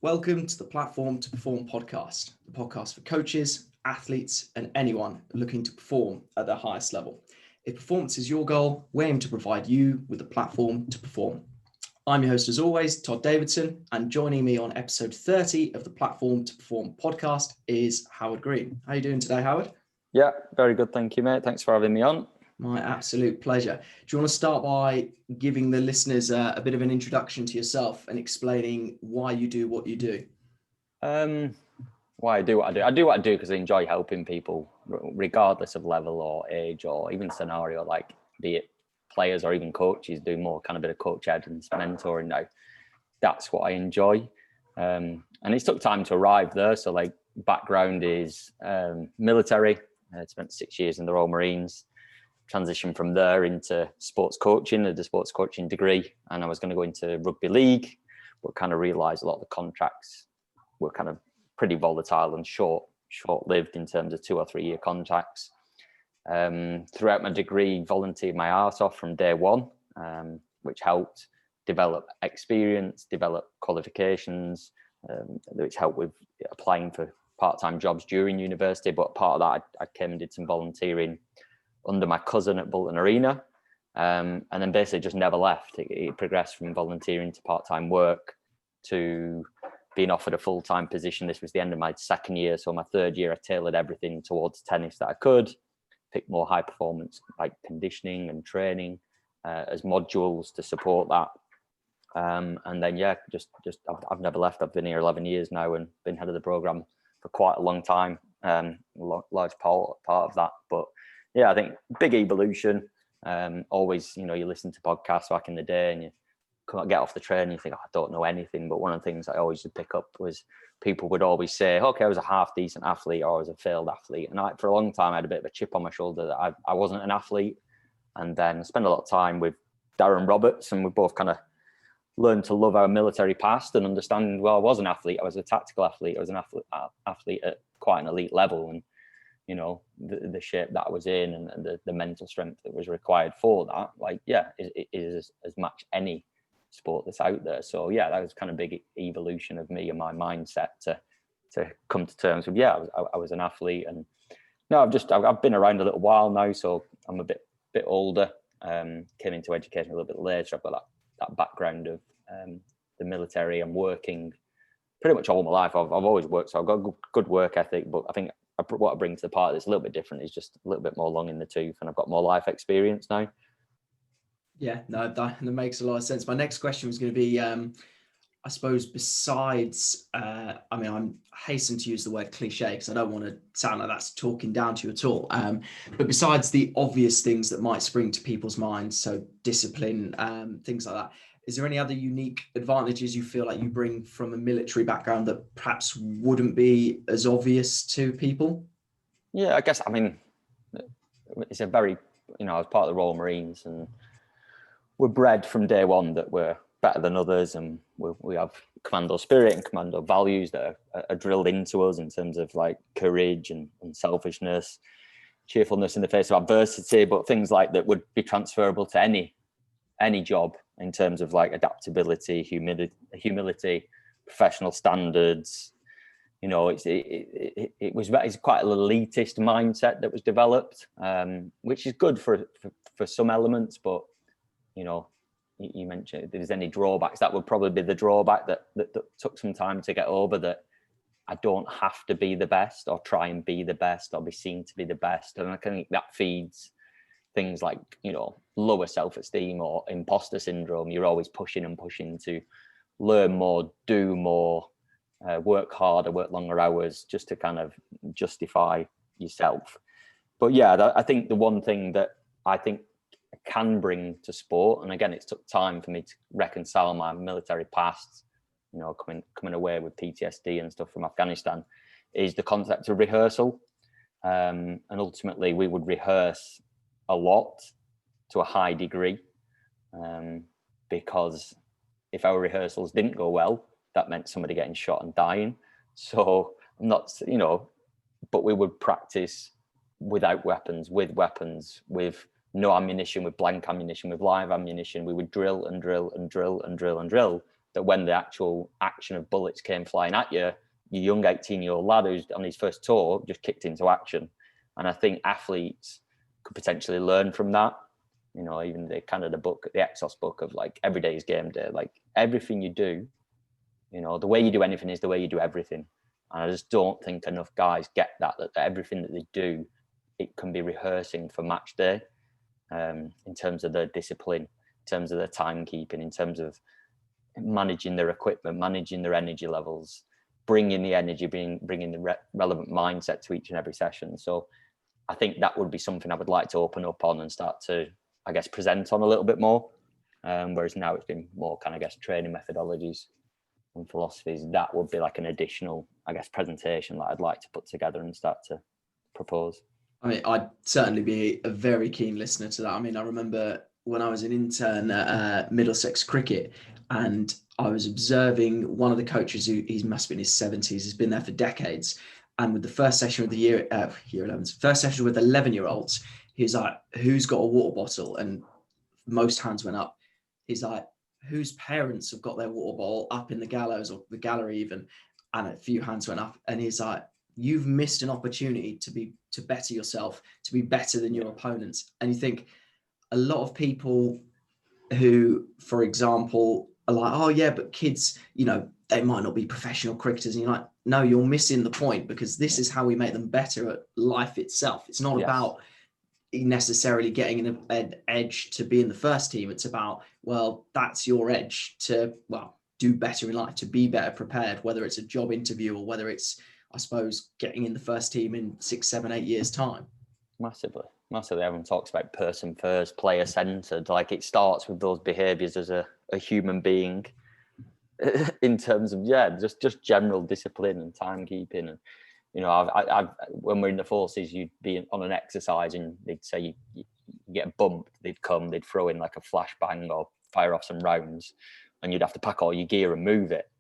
Welcome to the Platform to Perform podcast, the podcast for coaches, athletes, and anyone looking to perform at their highest level. If performance is your goal, we aim to provide you with a platform to perform. I'm your host, as always, Todd Davidson, and joining me on episode 30 of the Platform to Perform podcast is Howard Green. How are you doing today, Howard? Yeah, very good. Thank you, mate. Thanks for having me on. My absolute pleasure. Do you want to start by giving the listeners a bit of an introduction to yourself and explaining why you do what you do? Why I do what I do? I do what I do because I enjoy helping people, regardless of level or age or even scenario, like be it players or even coaches, do more kind of bit of coach ed and mentoring now. That's what I enjoy. And it took time to arrive there. So like background is military. I spent 6 years in the Royal Marines. Transitioned from there into sports coaching, did a sports coaching degree, and I was going to go into rugby league, but kind of realised a lot of the contracts were kind of pretty volatile and short-lived in terms of 2 or 3 year contracts. Throughout my degree, volunteered my arse off from day one, which helped develop experience, develop qualifications, which helped with applying for part-time jobs during university. But part of that, I came and did some volunteering under my cousin at Bolton Arena, and then basically just never left. It progressed from volunteering to part-time work to being offered a full-time position. This was the end of my second year. So my third year, I tailored everything towards tennis that I could, picked more high performance, like conditioning and training as modules to support that. And then, I've never left. I've been here 11 years now and been head of the program for quite a long time, large part of that. But yeah, I think big evolution. Always, you listen to podcasts back in the day and you can't get off the train and you think, I don't know anything. But one of the things I always would pick up was people would always say, okay, I was a half decent athlete or I was a failed athlete. And for a long time, I had a bit of a chip on my shoulder that I wasn't an athlete. And then I spent a lot of time with Darren Roberts, and we both kind of learned to love our military past and understand, well, I was an athlete. I was a tactical athlete. I was an athlete at quite an elite level. And the shape that I was in and the mental strength that was required for that, it is as much any sport that's out there. So yeah, that was kind of big evolution of me and my mindset to come to terms with, I was an athlete. And no, I've been around a little while now, so I'm a bit older. Came into education a little bit later. I've got that background of the military and working pretty much all my life. I've always worked, so I've got a good work ethic, but I think what I bring to the party that's a little bit different is just a little bit more long in the tooth, and I've got more life experience now. Yeah, no, that makes a lot of sense. My next question was going to be, I suppose, besides, I'm hasten to use the word cliche because I don't want to sound like that's talking down to you at all. But besides the obvious things that might spring to people's minds, so discipline, things like that, is there any other unique advantages you feel like you bring from a military background that perhaps wouldn't be as obvious to people? Yeah, I guess, it's a very, I was part of the Royal Marines, and we're bred from day one that we're better than others, and we have commando spirit and commando values that are drilled into us in terms of like courage and unselfishness, cheerfulness in the face of adversity, but things like that would be transferable to any job in terms of like adaptability, humility, professional standards. It's quite an elitist mindset that was developed, which is good for some elements, but you mentioned if there's any drawbacks, that would probably be the drawback that took some time to get over, that I don't have to be the best or try and be the best or be seen to be the best. And I think that feeds things like, lower self-esteem or imposter syndrome. You're always pushing to learn more, do more, work harder, work longer hours just to kind of justify yourself. But yeah, I think the one thing that I think I can bring to sport, and again, it took time for me to reconcile my military past, coming away with PTSD and stuff from Afghanistan, is the concept of rehearsal. And ultimately, we would rehearse a lot to a high degree, because if our rehearsals didn't go well, that meant somebody getting shot and dying. So I'm not, but we would practice without weapons, with no ammunition, with blank ammunition, with live ammunition. We would drill and drill and drill and drill and drill that when the actual action of bullets came flying at you, your young 18-year-old lad who's on his first tour just kicked into action. And I think athletes could potentially learn from that. You know, even the kind of the book, the Exos book of like every day is game day. Like everything you do, you know, the way you do anything is the way you do everything. And I just don't think enough guys get that everything that they do, it can be rehearsing for match day, in terms of their discipline, in terms of their timekeeping, in terms of managing their equipment, managing their energy levels, bringing the energy, bringing the relevant mindset to each and every session. So I think that would be something I would like to open up on and start to, I guess, present on a little bit more. Whereas now it's been more kind of, I guess, training methodologies and philosophies. That would be like an additional, I guess, presentation that I'd like to put together and start to propose. I mean, I'd certainly be a very keen listener to that. I mean, I remember when I was an intern at Middlesex Cricket, and I was observing one of the coaches who he must be in his 70s, he's been there for decades. And with the first session of the year 11s, first session with 11-year-olds, he's like, who's got a water bottle? And most hands went up. He's like, whose parents have got their water bottle up in the gallows or the gallery even? And a few hands went up. And he's like, you've missed an opportunity to better yourself, to be better than your opponents. And you think a lot of people who, for example, are like, oh yeah, but kids, you know, they might not be professional cricketers. And you're like, no, you're missing the point, because this is how we make them better at life itself. It's not about necessarily getting an edge to be in the first team. It's about, well, that's your edge to, well, do better in life, to be better prepared, whether it's a job interview or whether it's, I suppose, getting in the first team in 6, 7, 8 years' time. Massively. Everyone talks about person first, player centered. Like it starts with those behaviors as a human being, in terms of just general discipline and timekeeping. And you know, I've when we're in the forces, you'd be on an exercise and they'd say you get bumped. They'd throw in like a flashbang or fire off some rounds, and you'd have to pack all your gear and move it.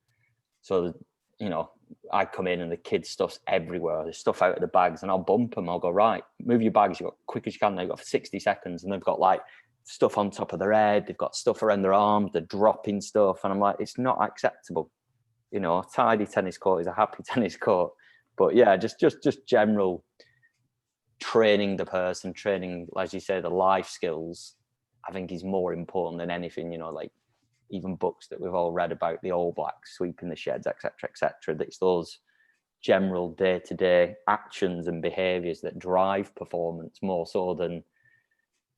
So you know, I'd come in and the kids' stuff's everywhere. There's stuff out of the bags, and I'll bump them. I'll go, right, move your bags. You've got quick as you can. They've got for 60 seconds, and they've got like stuff on top of their head. They've got stuff around their arms. They're dropping stuff, and I'm like, it's not acceptable. You know, a tidy tennis court is a happy tennis court. But yeah, just general training the person, training, as you say, the life skills, I think is more important than anything. You know, like even books that we've all read about the All Blacks sweeping the sheds, etc., etc. It's those general day-to-day actions and behaviours that drive performance more so than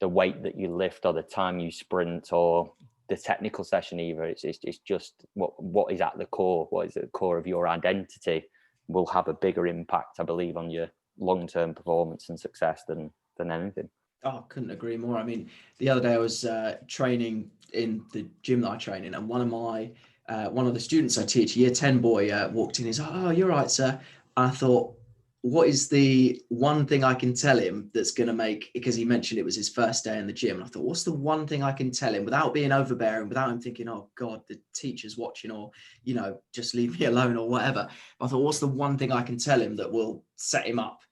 the weight that you lift or the time you sprint or the technical session either. It's just what is at the core, what is at the core of your identity will have a bigger impact, I believe, on your long-term performance and success than anything. Oh, I couldn't agree more. I mean, the other day I was training in the gym that I train in, and one of the students I teach, year 10 boy, walked in. He's like, oh, you're right, sir. And I thought, what is the one thing I can tell him that's going to make, because he mentioned it was his first day in the gym. And I thought, what's the one thing I can tell him without being overbearing, without him thinking, oh God, the teacher's watching, or, you know, just leave me alone or whatever. I thought, what's the one thing I can tell him that will set him up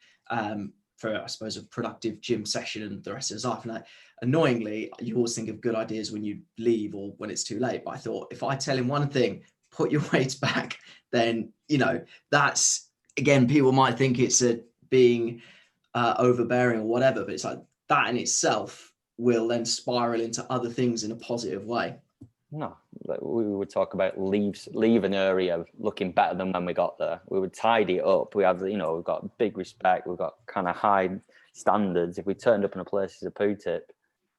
for, I suppose, a productive gym session and the rest of his life? And annoyingly, you always think of good ideas when you leave or when it's too late. But I thought, if I tell him one thing, put your weights back, then, you know, that's, again, people might think it's being overbearing or whatever, but it's like that in itself will then spiral into other things in a positive way. No, we would talk about leave an area looking better than when we got there. We would tidy it up. We have, you know, we've got big respect. We've got kind of high standards. If we turned up in a place as a poo tip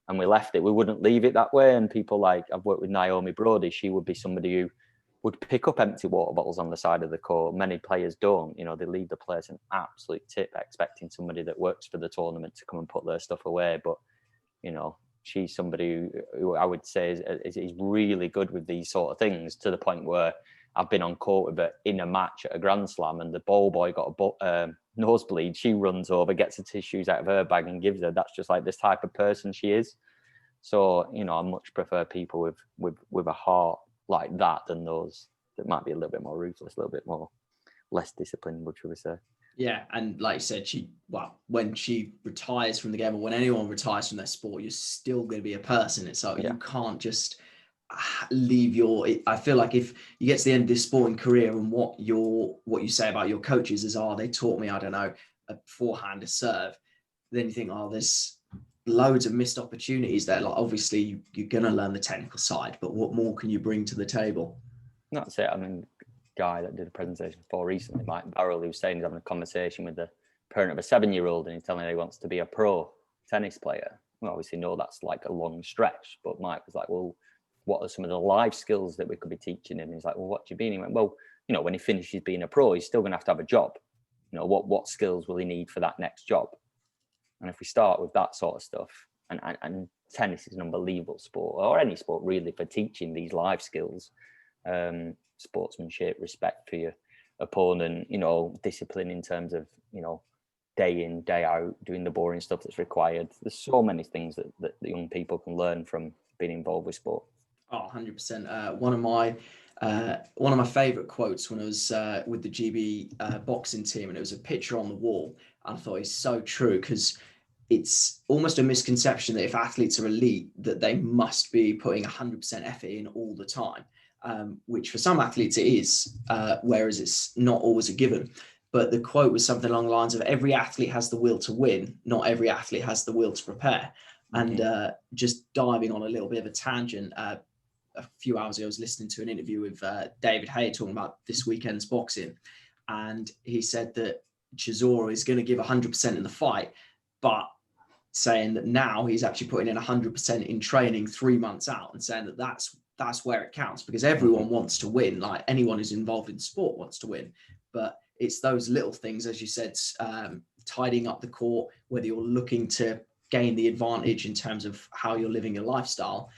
and we left it, we wouldn't leave it that way. And people like, I've worked with Naomi Broady. She would be somebody who would pick up empty water bottles on the side of the court. Many players don't. You know, they leave the place an absolute tip, expecting somebody that works for the tournament to come and put their stuff away. But, you know, she's somebody who I would say is really good with these sort of things, to the point where I've been on court with her in a match at a Grand Slam, and the ball boy got a nosebleed. She runs over, gets the tissues out of her bag and gives her. That's just like this type of person she is. So, you know, I much prefer people with a heart like that than those that might be a little bit more ruthless, a little bit more less disciplined, would we say? Yeah, and like you said, when she retires from the game, or when anyone retires from their sport, you're still going to be a person. It's like you can't just, leave I feel like if you get to the end of this sporting career and what you say about your coaches is, they taught me, I don't know, a forehand to serve, then you think, there's loads of missed opportunities there. Like, obviously you're going to learn the technical side, but what more can you bring to the table? That's it. I mean, guy that did a presentation before recently, Mike Barrell, who was saying he's having a conversation with the parent of a 7-year-old and he's telling her he wants to be a pro tennis player. We obviously know that's like a long stretch, but Mike was like, well, what are some of the life skills that we could be teaching him? And he's like, well, what do you mean? He went, well, when he finishes being a pro, he's still going to have a job. What skills will he need for that next job? And if we start with that sort of stuff, and tennis is an unbelievable sport, or any sport really, for teaching these life skills, sportsmanship, respect for your opponent, discipline in terms of, day in, day out, doing the boring stuff that's required. There's so many things that the young people can learn from being involved with sport. 100%. One of my favorite quotes when I was with the GB boxing team, and it was a picture on the wall, and I thought it's so true, because it's almost a misconception that if athletes are elite, that they must be putting 100% effort in all the time, which for some athletes it is, whereas it's not always a given. But the quote was something along the lines of, every athlete has the will to win, not every athlete has the will to prepare. Mm-hmm. And just diving on a little bit of a tangent, a few hours ago, I was listening to an interview with David Hay talking about this weekend's boxing. And he said that Chisora is going to give 100% in the fight, but saying that now he's actually putting in 100% in training 3 months out, and saying that that's where it counts, because everyone wants to win. Like, anyone who's involved in sport wants to win, but it's those little things, as you said, tidying up the court, whether you're looking to gain the advantage in terms of how you're living your lifestyle,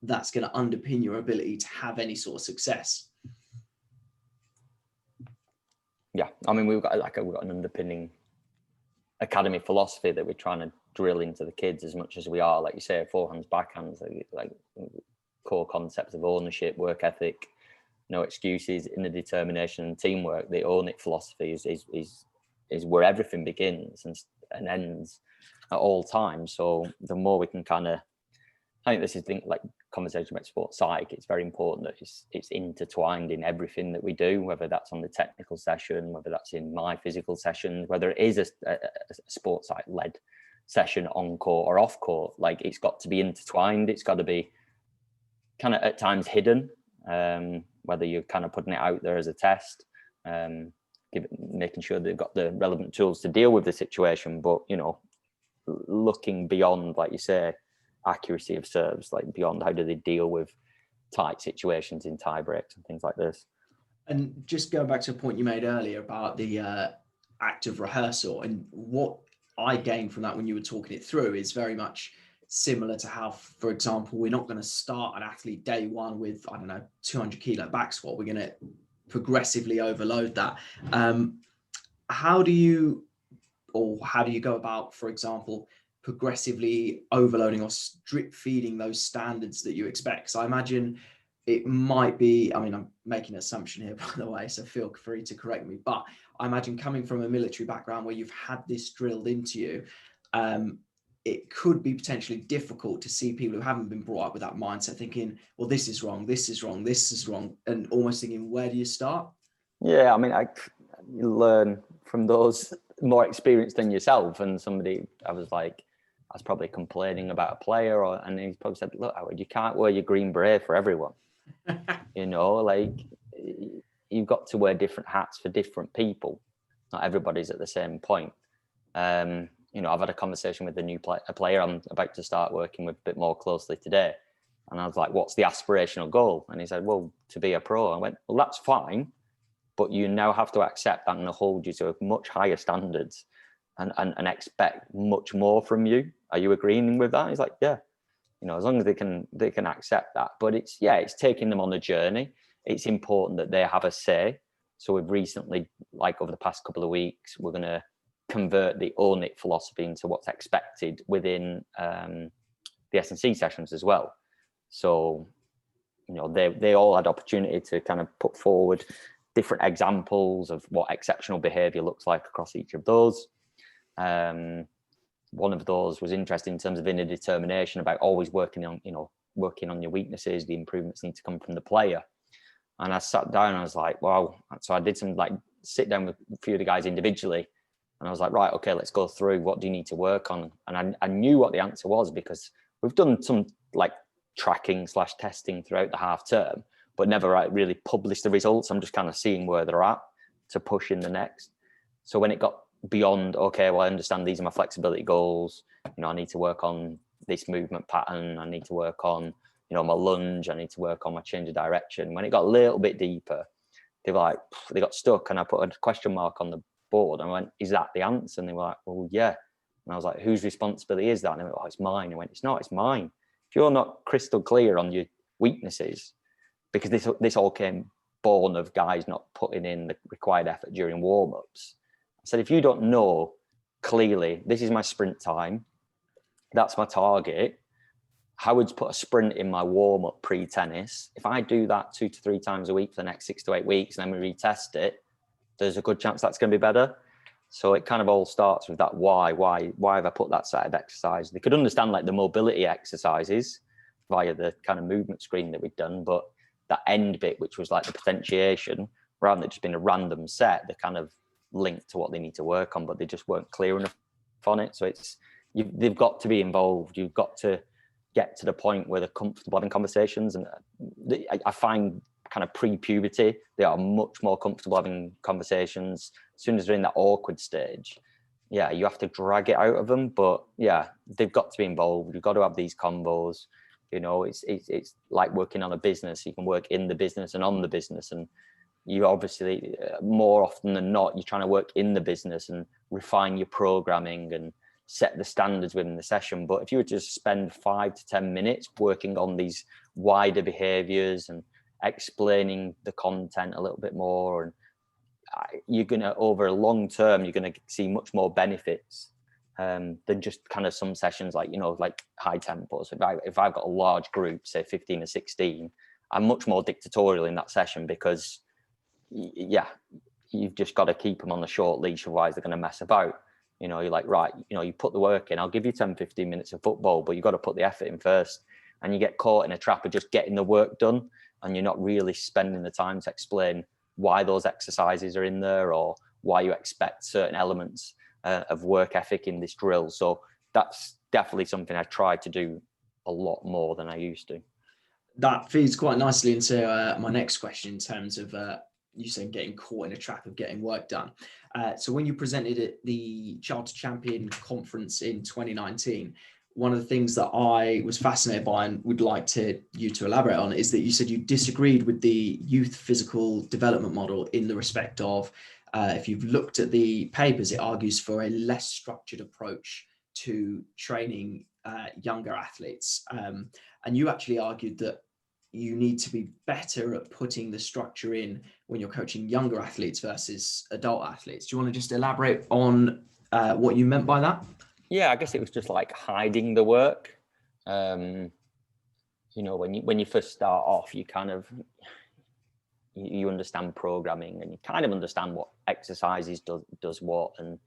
that's going to underpin your ability to have any sort of success. Yeah, I mean, we've got an underpinning academy philosophy that we're trying to drill into the kids as much as we are, like you say, forehands, backhands, like core concepts of ownership, work ethic, no excuses, inner determination, and teamwork. The own it philosophy is where everything begins and ends at all times. So the more we can I think this is like conversation about sports psych. It's very important that it's intertwined in everything that we do, whether that's on the technical session, whether that's in my physical sessions, whether it is a sports psych led session on court or off court. Like, it's got to be intertwined. It's got to be kind of at times hidden, whether you're kind of putting it out there as a test, making sure they've got the relevant tools to deal with the situation, but looking beyond, like you say, accuracy of serves, like beyond how do they deal with tight situations in tie breaks and things like this. And just going back to a point you made earlier about the act of rehearsal, and what I gained from that when you were talking it through is very much similar to how, for example, we're not going to start an athlete day one with, 200 kilo back squat. We're going to progressively overload that. How do you go about, for example, progressively overloading or drip feeding those standards that you expect? So I imagine it might be, I'm making an assumption here, by the way, so feel free to correct me, but I imagine coming from a military background where you've had this drilled into you, it could be potentially difficult to see people who haven't been brought up with that mindset thinking, well, this is wrong, this is wrong, this is wrong, and almost thinking, where do you start? Yeah, I mean, you learn from those more experienced than yourself. And I was probably complaining about a player, and he probably said, look, Howard, you can't wear your green beret for everyone. Like, you've got to wear different hats for different people. Not everybody's at the same point. I've had a conversation with a player I'm about to start working with a bit more closely today. And I was like, what's the aspirational goal? And he said, well, to be a pro. I went, well, that's fine, but you now have to accept that and hold you to much higher standards and expect much more from you. Are you agreeing with that? He's like, yeah. As long as they can accept that. But it's taking them on a journey. It's important that they have a say. So we've recently, like over the past couple of weeks, we're going to convert the own it philosophy into what's expected within the S&C sessions as well. So, they all had opportunity to kind of put forward different examples of what exceptional behavior looks like across each of those. One of those was interesting in terms of inner determination, about always working on, working on your weaknesses. The improvements need to come from the player. And I sat down and I was like, wow. So I did some like sit down with a few of the guys individually. And I was like, right, okay, let's go through. What do you need to work on? And I knew what the answer was, because we've done some like tracking / testing throughout the half term, but never really published the results. I'm just kind of seeing where they're at to push in the next. So when it got beyond, okay, well, I understand these are my flexibility goals. You know, I need to work on this movement pattern. I need to work on, you know, my lunge. I need to work on my change of direction. When it got a little bit deeper, they were like, they got stuck, and I put a question mark on the board and I went, is that the answer? And they were like, well, yeah. And I was like, whose responsibility is that? And they went, oh, it's mine. I went, it's not, it's mine. If you're not crystal clear on your weaknesses, because this all came born of guys not putting in the required effort during warm-ups. I said, if you don't know clearly, this is my sprint time, that's my target. Howard's put a sprint in my warm-up pre-tennis. If I do that 2 to 3 times a week for the next 6 to 8 weeks, and then we retest it, there's a good chance that's going to be better. So it kind of all starts with that why have I put that set of exercise? They could understand like the mobility exercises via the kind of movement screen that we've done, but that end bit, which was like the potentiation, rather than just being a random set, they kind of linked to what they need to work on, but they just weren't clear enough on it. So they've got to be involved. You've got to get to the point where they're comfortable having conversations. And I find kind of pre-puberty, they are much more comfortable having conversations. As soon as they're in that awkward stage, yeah, you have to drag it out of them. But yeah, they've got to be involved. You've got to have these combos. You know, it's like working on a business. You can work in the business and on the business. And you obviously, more often than not, you're trying to work in the business and refine your programming and set the standards within the session. But if you were to just spend 5 to 10 minutes working on these wider behaviors and explaining the content a little bit more, and you're going to, over a long term, you're going to see much more benefits than just kind of some sessions like, you know, like high tempos. If I've got a large group, say 15 or 16, I'm much more dictatorial in that session, because yeah, you've just got to keep them on the short leash, otherwise they're going to mess about. You know, you're like, right, you know, you put the work in, I'll give you 10, 15 minutes of football, but you've got to put the effort in first. And you get caught in a trap of just getting the work done, and you're not really spending the time to explain why those exercises are in there, or why you expect certain elements of work ethic in this drill. So that's definitely something I try to do a lot more than I used to. That feeds quite nicely into my next question in terms of you said getting caught in a trap of getting work done. So when you presented at the Charter Champion Conference in 2019, one of the things that I was fascinated by and would like you to elaborate on is that you said you disagreed with the youth physical development model in the respect of, if you've looked at the papers, it argues for a less structured approach to training younger athletes. And you actually argued that you need to be better at putting the structure in when you're coaching younger athletes versus adult athletes. Do you want to just elaborate on what you meant by that? Yeah, I guess it was just like hiding the work. You know, when you first start off, you kind of, you understand programming, and you kind of understand what exercises does what. And,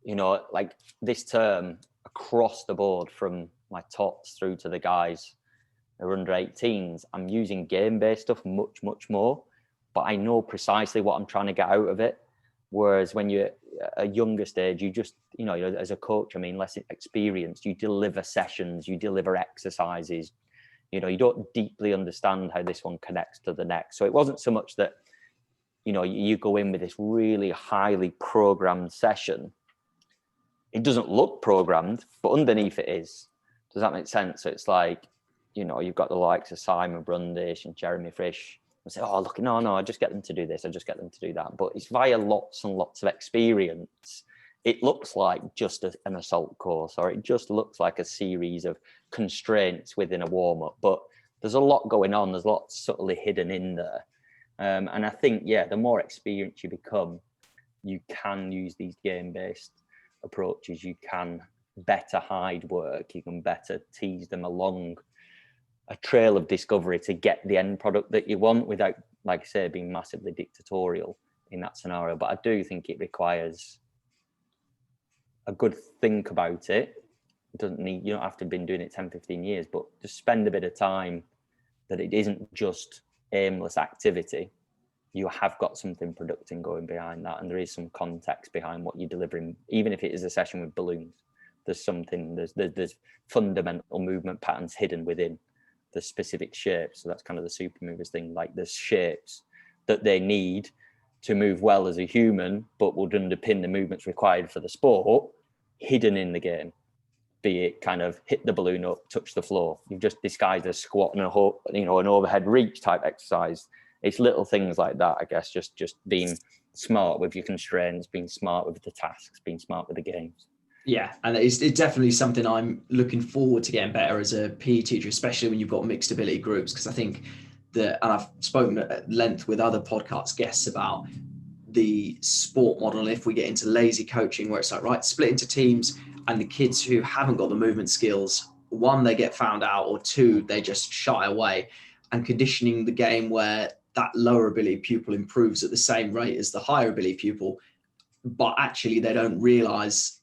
you know, like this term across the board, from my tots through to the guys who are under 18s, I'm using game-based stuff much, much more, but I know precisely what I'm trying to get out of it. Whereas when you're at a younger stage, you just, you know, as a coach, I mean, less experienced, you deliver sessions, you deliver exercises, you know, you don't deeply understand how this one connects to the next. So it wasn't so much that, you know, you go in with this really highly programmed session. It doesn't look programmed, but underneath it is. Does that make sense? So it's like, you know, you've got the likes of Simon Brundish and Jeremy Frisch, and say, oh, look, no, I just get them to do this, I just get them to do that. But it's via lots and lots of experience. It looks like just an assault course, or it just looks like a series of constraints within a warm-up. But there's a lot going on. There's lots subtly hidden in there. And I think, yeah, the more experienced you become, you can use these game-based approaches. You can better hide work. You can better tease them along a trail of discovery to get the end product that you want, without, like I say, being massively dictatorial in that scenario. But I do think it requires a good think about it, you don't have to have been doing it 10, 15 years, but just spend a bit of time that it isn't just aimless activity. You have got something productive going behind that, and there is some context behind what you're delivering, even if it is a session with balloons. There's something, there's fundamental movement patterns hidden within the specific shapes. So that's kind of the Supermovers thing, like there's shapes that they need to move well as a human, but would underpin the movements required for the sport, hidden in the game. Be it kind of hit the balloon up, touch the floor. You've just disguised a squat and an overhead reach type exercise. It's little things like that, I guess, just being smart with your constraints, being smart with the tasks, being smart with the games. Yeah, and it's definitely something I'm looking forward to getting better as a PE teacher, especially when you've got mixed ability groups, because I think that, and I've spoken at length with other podcast guests about the sport model. If we get into lazy coaching, where it's like, right, split into teams, and the kids who haven't got the movement skills, one, they get found out, or two, they just shy away, and conditioning the game where that lower ability pupil improves at the same rate as the higher ability pupil, but actually they don't realize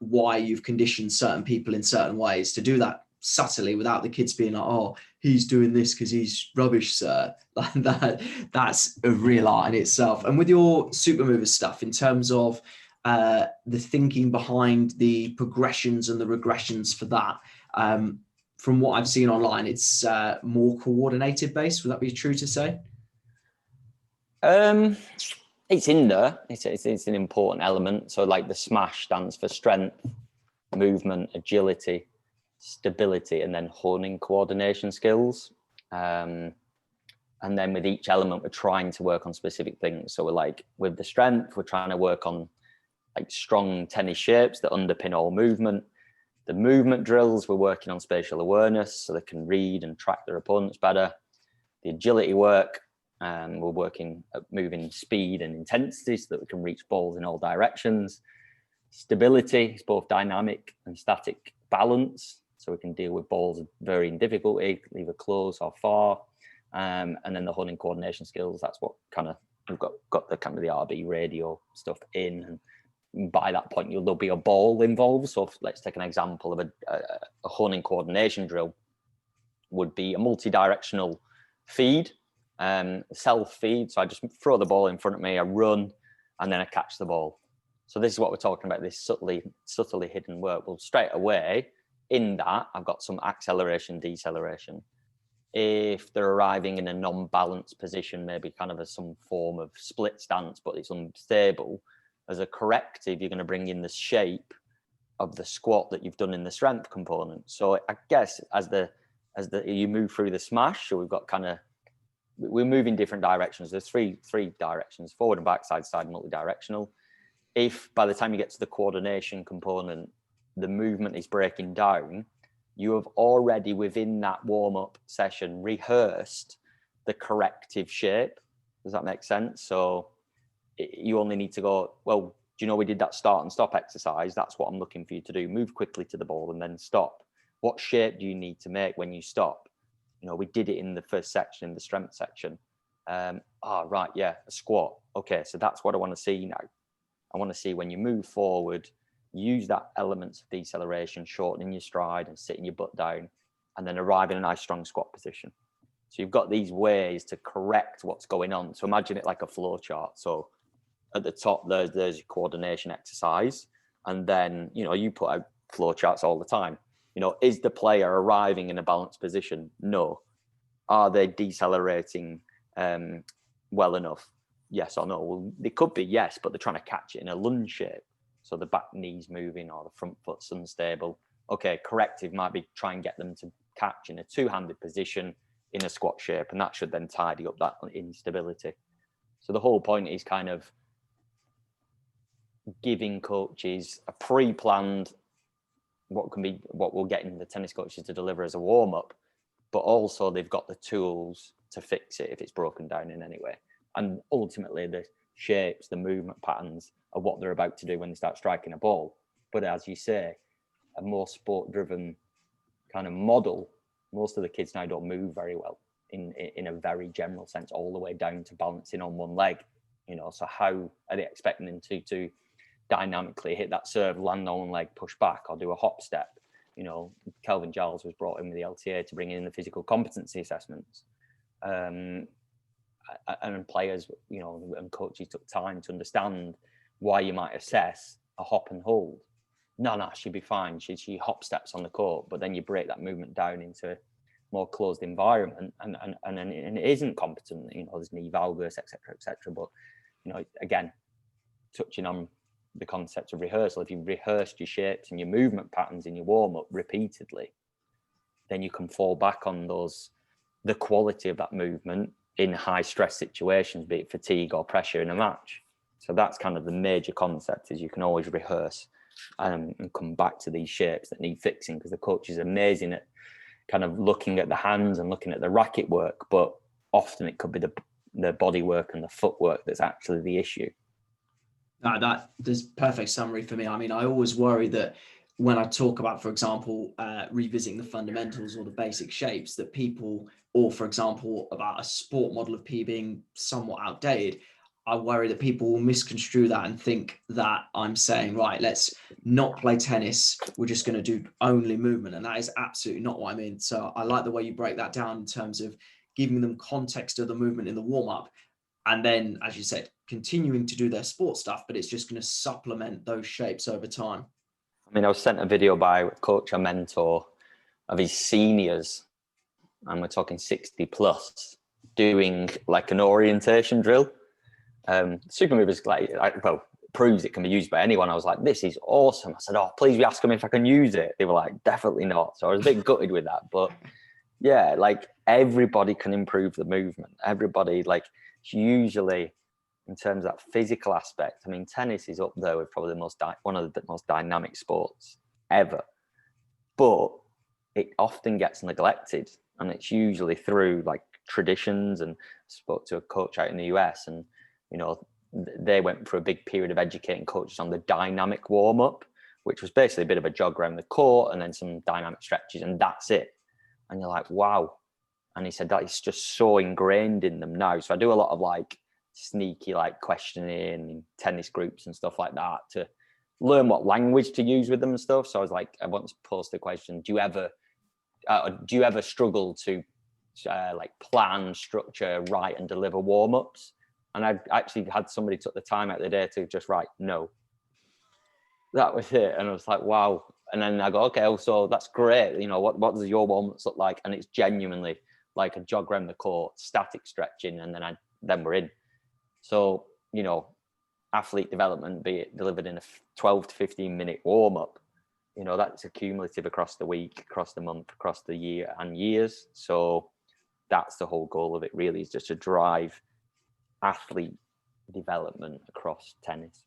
why you've conditioned certain people in certain ways to do that subtly without the kids being like, oh, he's doing this because he's rubbish, sir. Like that's a real art in itself. And with your Supermovers stuff, in terms of the thinking behind the progressions and the regressions for that, from what I've seen online, it's more coordinated based. Would that be true to say? It's in there. It's an important element. So like the SMASH stands for strength, movement, agility, stability, and then honing coordination skills. And then with each element, we're trying to work on specific things. So we're like, with the strength, we're trying to work on like strong tennis shapes that underpin all movement. The movement drills, we're working on spatial awareness so they can read and track their opponents better. The agility work, we're working at moving speed and intensity so that we can reach balls in all directions. Stability is both dynamic and static balance, so we can deal with balls of varying difficulty, either close or far. And then the honing coordination skills, that's what kind of, we've got the kind of the RB radio stuff in. And by that point, there'll be a ball involved. So let's take an example of a honing coordination drill would be a multi-directional feed. Self feed, so I just throw the ball in front of me, I run, and then I catch the ball. So this is what we're talking about, this subtly hidden work. Well, straight away in that, I've got some acceleration, deceleration. If they're arriving in a non-balanced position, maybe kind of some form of split stance, but it's unstable, as a corrective, you're going to bring in the shape of the squat that you've done in the strength component. So I guess as you move through the SMASH, so we've got kind of, we're moving different directions. There's three directions: forward and back, side, multi-directional. If by the time you get to the coordination component, the movement is breaking down, you have already within that warm-up session rehearsed the corrective shape. Does that make sense? So you only need to go, well, do you know we did that start and stop exercise? That's what I'm looking for you to do. Move quickly to the ball and then stop. What shape do you need to make when you stop? You know, we did it in the first section, in the strength section. Right, yeah, a squat. Okay, so that's what I want to see now. I want to see when you move forward, use that elements of deceleration, shortening your stride and sitting your butt down, and then arrive in a nice strong squat position. So you've got these ways to correct what's going on. So imagine it like a flow chart. So at the top, there's your coordination exercise. And then, you know, you put out flow charts all the time. You know, is the player arriving in a balanced position? No. Are they decelerating well enough? Yes or no? Well, they could be yes, but they're trying to catch it in a lunge shape. So the back knee's moving or the front foot's unstable. Okay, corrective might be try and get them to catch in a two-handed position in a squat shape, and that should then tidy up that instability. So the whole point is kind of giving coaches a pre-planned what we'll get in the tennis coaches to deliver as a warm-up, but also they've got the tools to fix it if it's broken down in any way. And ultimately the shapes, the movement patterns are what they're about to do when they start striking a ball. But as you say, a more sport-driven kind of model, most of the kids now don't move very well in a very general sense, all the way down to balancing on one leg. You know, so how are they expecting them to dynamically hit that serve, land on one leg, push back, or do a hop step? You know, Kelvin Giles was brought in with the LTA to bring in the physical competency assessments. And players, you know, and coaches took time to understand why you might assess a hop and hold. No, she'd be fine. She hop steps on the court, but then you break that movement down into a more closed environment, and it isn't competent. You know, there's knee valgus, etc. But you know, again, touching on the concept of rehearsal, if you've rehearsed your shapes and your movement patterns in your warm up repeatedly, then you can fall back on the quality of that movement in high stress situations, be it fatigue or pressure in a match. So that's kind of the major concept, is you can always rehearse and come back to these shapes that need fixing, because the coach is amazing at kind of looking at the hands and looking at the racket work, but often it could be the body work and the footwork that's actually the issue. There's perfect summary for me. I mean, I always worry that when I talk about, for example, revisiting the fundamentals or the basic shapes, that people, or for example, about a sport model of P being somewhat outdated, I worry that people will misconstrue that and think that I'm saying, right, let's not play tennis. We're just going to do only movement. And that is absolutely not what I mean. So I like the way you break that down in terms of giving them context of the movement in the warm-up. And then, as you said, continuing to do their sport stuff, but it's just going to supplement those shapes over time. I mean, I was sent a video by a coach, a mentor, of his seniors, and we're talking 60 plus, doing like an orientation drill. Supermovers, well, proves it can be used by anyone. I was like, this is awesome. I said, oh, please ask them if I can use it. They were like, definitely not. So I was a bit gutted with that. But yeah, like everybody can improve the movement. Everybody, like, usually in terms of that physical aspect, I mean, tennis is up there with probably one of the most dynamic sports ever. But it often gets neglected, and it's usually through like traditions. And I spoke to a coach out in the US, and you know, they went for a big period of educating coaches on the dynamic warm-up, which was basically a bit of a jog around the court and then some dynamic stretches, and that's it. And you're like, wow. And he said that it's just so ingrained in them now. So I do a lot of like sneaky like questioning in tennis groups and stuff like that to learn what language to use with them and stuff. So I was like, I once posed the question, do you ever struggle to like plan, structure, write and deliver warm-ups? And I actually had somebody took the time out of the day to just write no. That was it. And I was like, wow. And then I go, okay, so that's great. You know, what does your warm-ups look like? And it's genuinely like a jog around the court, static stretching, and then we're in. So, you know, athlete development, be it delivered in a 12 to 15 minute warm-up, you know, that's accumulative across the week, across the month, across the year and years. So that's the whole goal of it, really, is just to drive athlete development across tennis.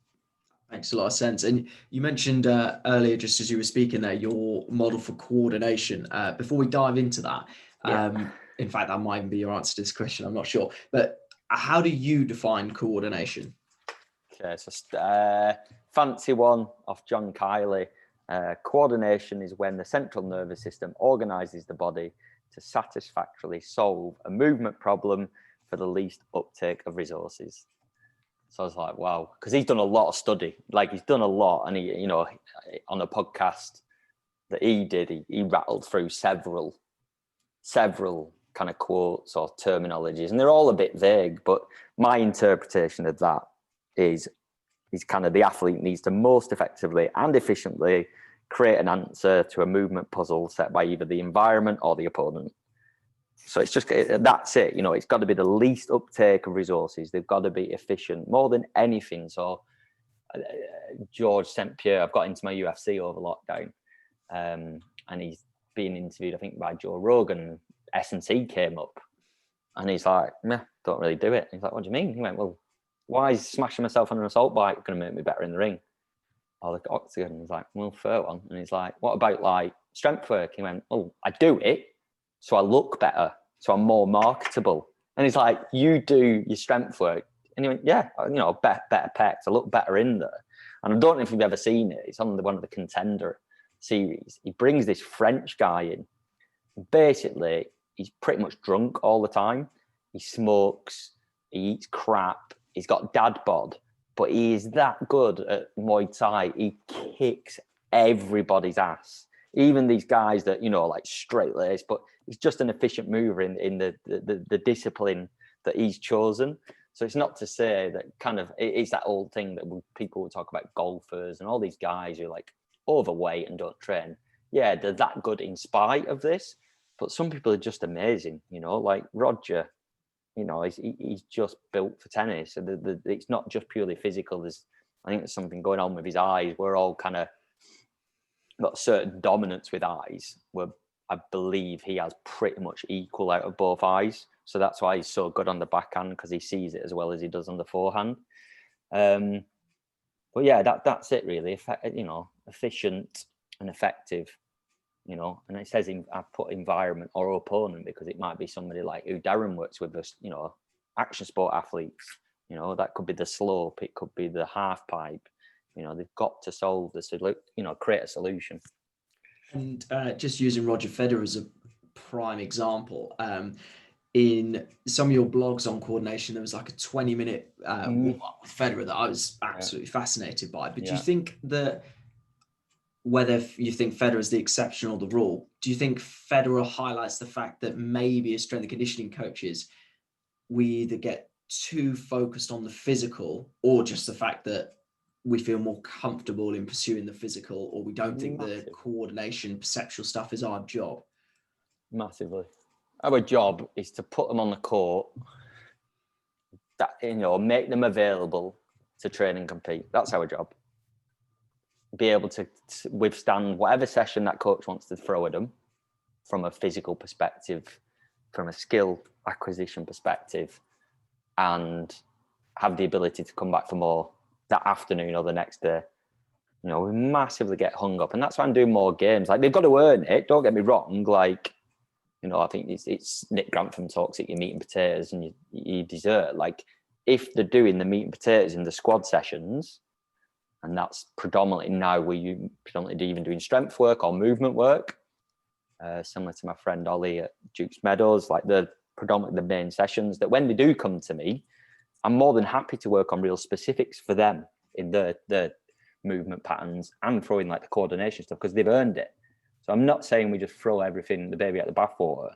Makes a lot of sense. And you mentioned earlier, just as you were speaking there, your model for coordination. Before we dive into that, in fact, that might even be your answer to this question, I'm not sure. But how do you define coordination? Okay, so fancy one off John Kiley. Coordination is when the central nervous system organizes the body to satisfactorily solve a movement problem for the least uptake of resources. So I was like, wow, because he's done a lot of study, like he's done a lot. And he, you know, on a podcast that he did, he rattled through several kind of quotes or terminologies, and they're all a bit vague. But my interpretation of that is kind of the athlete needs to most effectively and efficiently create an answer to a movement puzzle set by either the environment or the opponent. So it's just, that's it. You know, it's got to be the least uptake of resources. They've got to be efficient more than anything. So George St. Pierre, I've got into my UFC over lockdown, and he's being interviewed, I think, by Joe Rogan. S&C came up, and he's like, "Meh, don't really do it." He's like, "What do you mean?" He went, "Well, why is smashing myself on an assault bike going to make me better in the ring?" Or the octagon. He's like, "Well, fair one." And he's like, "What about like strength work?" He went, "Oh, I do it so I look better, so I'm more marketable." And he's like, "You do your strength work?" And he went, "Yeah, you know, better pecs, I look better in there." And I don't know if you've ever seen it. It's on one of the Contender series. He brings this French guy in. Basically, he's pretty much drunk all the time. He smokes, he eats crap, he's got dad bod, but he is that good at Muay Thai. He kicks everybody's ass. even these guys that, you know, like straight laced, but he's just an efficient mover in the discipline that he's chosen. So it's not to say that kind of, it's that old thing that people will talk about golfers and all these guys who are like overweight and don't train. Yeah, they're that good in spite of this, but some people are just amazing, you know, like Roger, you know, he's just built for tennis. So it's not just purely physical. I think there's something going on with his eyes. We're all kind of got certain dominance with eyes, where I believe he has pretty much equal out of both eyes. So that's why he's so good on the backhand, because he sees it as well as he does on the forehand. But yeah, that's it really. You know, efficient and effective. You know, and it says I put environment or opponent because it might be somebody like who Darren works with, us, you know, action sport athletes. You know, that could be the slope, it could be the half pipe. You know, they've got to solve the solution. You know, create a solution. And just using Roger Federer as a prime example, in some of your blogs on coordination, there was like a 20-minute warm-up with Federer that I was absolutely fascinated by. But do you think that, whether you think Federer is the exception or the rule, do you think Federer highlights the fact that maybe as strength and conditioning coaches, we either get too focused on the physical, or just the fact that we feel more comfortable in pursuing the physical, or we don't think the coordination, perceptual stuff is our job? Massively. Our job is to put them on the court, that, you know, make them available to train and compete. That's our job. Be able to withstand whatever session that coach wants to throw at them from a physical perspective, from a skill acquisition perspective, and have the ability to come back for more that afternoon or the next day. You know, we massively get hung up, and that's why I'm doing more games. Like, they've got to earn it. Don't get me wrong. Like, you know, I think it's Nick Grantham talks at your meat and potatoes and you dessert. Like, if they're doing the meat and potatoes in the squad sessions, and that's predominantly now where you predominantly even doing strength work or movement work, similar to my friend Ollie at Duke's Meadows, like the predominantly the main sessions, that when they do come to me, I'm more than happy to work on real specifics for them in the movement patterns and throwing like the coordination stuff, because they've earned it. So I'm not saying we just throw everything, the baby out the bathwater,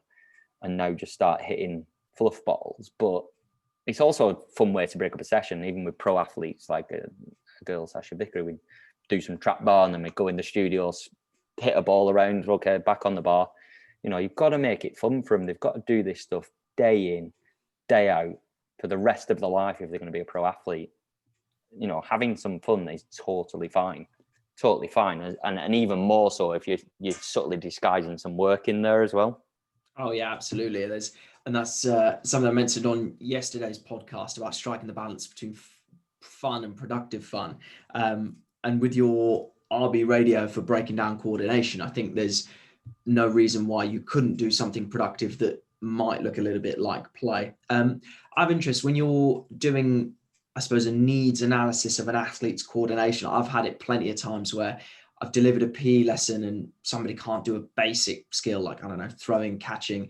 and now just start hitting fluff balls. But it's also a fun way to break up a session, even with pro athletes like a girl, Sasha Vickers. We do some trap bar and then we go in the studios, hit a ball around, okay, back on the bar. You know, you've got to make it fun for them. They've got to do this stuff day in, day out for the rest of their life if they're going to be a pro athlete. You know, having some fun is totally fine. Totally fine. And even more so if you're subtly disguising some work in there as well. Oh yeah, absolutely. That's something I mentioned on yesterday's podcast about striking the balance between fun and productive fun. And with your RB radio for breaking down coordination, I think there's no reason why you couldn't do something productive that might look a little bit like play. I have interest when you're doing, I suppose, a needs analysis of an athlete's coordination. I've had it plenty of times where I've delivered a PE lesson and somebody can't do a basic skill, like, I don't know, throwing, catching.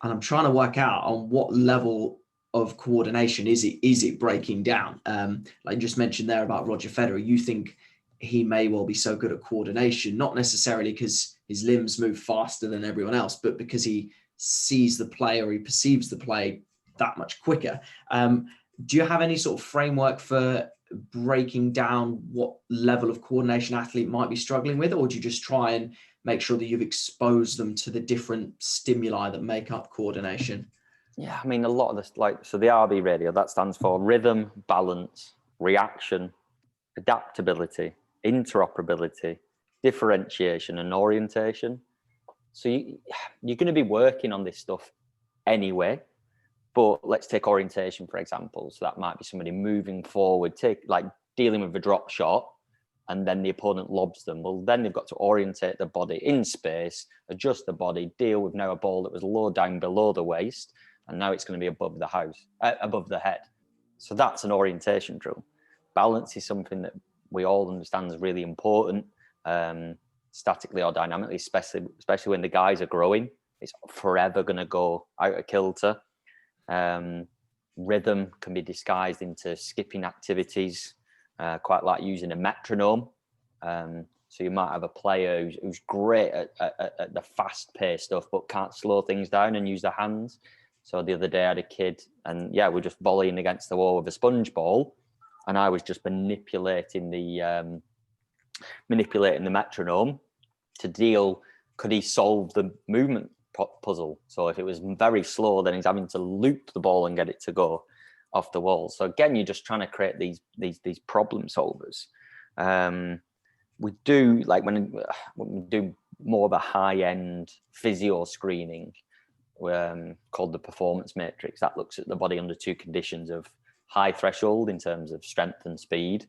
And I'm trying to work out on what level of coordination is it breaking down. Like you just mentioned there about Roger Federer, you think he may well be so good at coordination, not necessarily because his limbs move faster than everyone else, but because he sees the play or he perceives the play that much quicker. Do you have any sort of framework for breaking down what level of coordination athlete might be struggling with, or do you just try and make sure that you've exposed them to the different stimuli that make up coordination? Yeah, I mean, a lot of this, like, so the RB radio, that stands for rhythm, balance, reaction, adaptability, interoperability, differentiation, and orientation. So you're going to be working on this stuff anyway. But let's take orientation, for example. So that might be somebody moving forward, dealing with a drop shot, and then the opponent lobs them. Well, then they've got to orientate the body in space, adjust the body, deal with now a ball that was low down below the waist, and now it's going to be above the head. So that's an orientation drill. Balance is something that we all understand is really important, statically or dynamically, especially when the guys are growing. It's forever going to go out of kilter. Rhythm can be disguised into skipping activities, quite like using a metronome. So you might have a player who's great at the fast-paced stuff, but can't slow things down and use their hands. So the other day I had a kid, and yeah, we're just volleying against the wall with a sponge ball, and I was just manipulating the metronome to deal. Could he solve the movement puzzle? So if it was very slow, then he's having to loop the ball and get it to go off the wall. So again, you're just trying to create these problem solvers. We do, like when we do more of a high-end physio screening called the performance matrix, that looks at the body under two conditions of high threshold in terms of strength and speed,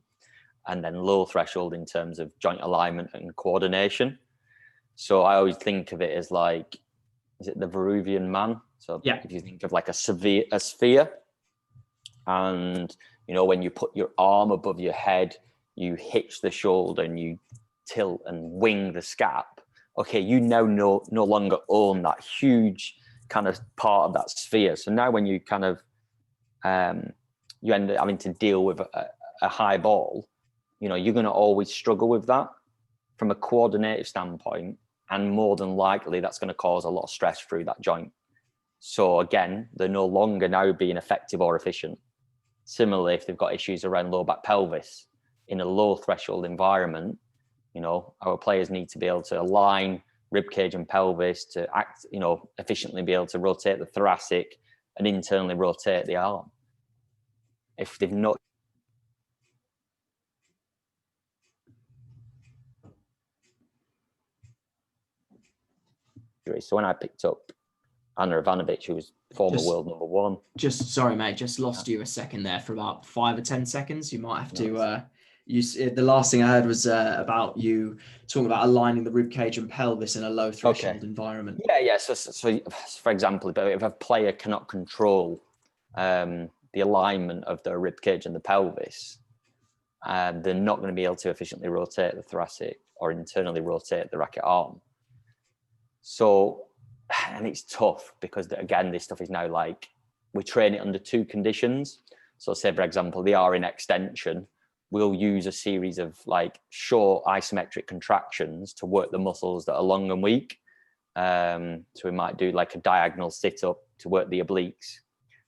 and then low threshold in terms of joint alignment and coordination. So I always think of it as like, is it the Veruvian man? So yeah, if you think of like a sphere, and you know, when you put your arm above your head, you hitch the shoulder and you tilt and wing the scap. Okay, you now no longer own that huge kind of part of that sphere. So now when you kind of you end up having to deal with a high ball, you know, you're going to always struggle with that from a coordinative standpoint, and more than likely that's going to cause a lot of stress through that joint. So again, they're no longer now being effective or efficient. Similarly, if they've got issues around low back pelvis in a low threshold environment, you know, our players need to be able to align rib cage and pelvis to act, you know, efficiently, be able to rotate the thoracic and internally rotate the arm. If they've not, so when I picked up Anna Ivanovic, who was former world number one. Just sorry, mate, just lost you a second there for about 5 or 10 seconds. You might have to the last thing I heard was about you talking about aligning the rib cage and pelvis in a low threshold environment. Yeah. So for example, if a player cannot control the alignment of their rib cage and the pelvis, they're not going to be able to efficiently rotate the thoracic or internally rotate the racket arm. So, and it's tough because again, this stuff is now like, we train it under two conditions. So say, for example, they are in extension. We'll use a series of like short isometric contractions to work the muscles that are long and weak. So we might do like a diagonal sit up to work the obliques.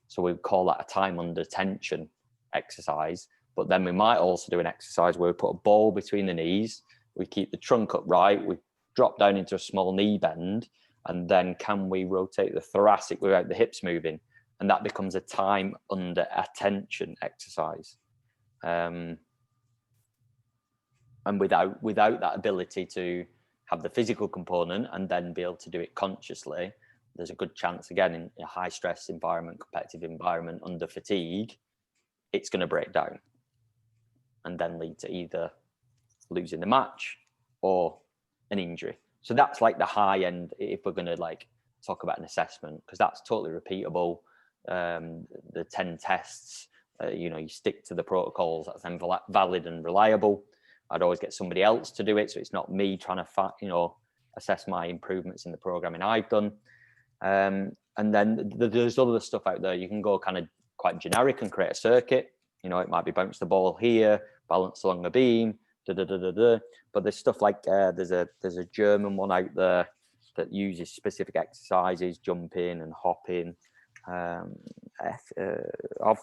So we call that a time under tension exercise. But then we might also do an exercise where we put a ball between the knees. We keep the trunk upright. We drop down into a small knee bend. And then can we rotate the thoracic without the hips moving? And that becomes a time under attention exercise. And without that ability to have the physical component and then be able to do it consciously, there's a good chance, again, in a high stress environment, competitive environment, under fatigue, it's going to break down and then lead to either losing the match or an injury. So that's like the high end, if we're going to like talk about an assessment, because that's totally repeatable. The 10 tests, you know, you stick to the protocols, that's then valid and reliable. I'd always get somebody else to do it, so it's not me trying to assess my improvements in the programming I've done. And then there's other stuff out there. You can go kind of quite generic and create a circuit. You know, it might be bounce the ball here, balance along the beam, but there's stuff like there's a German one out there that uses specific exercises, jumping and hopping. I'll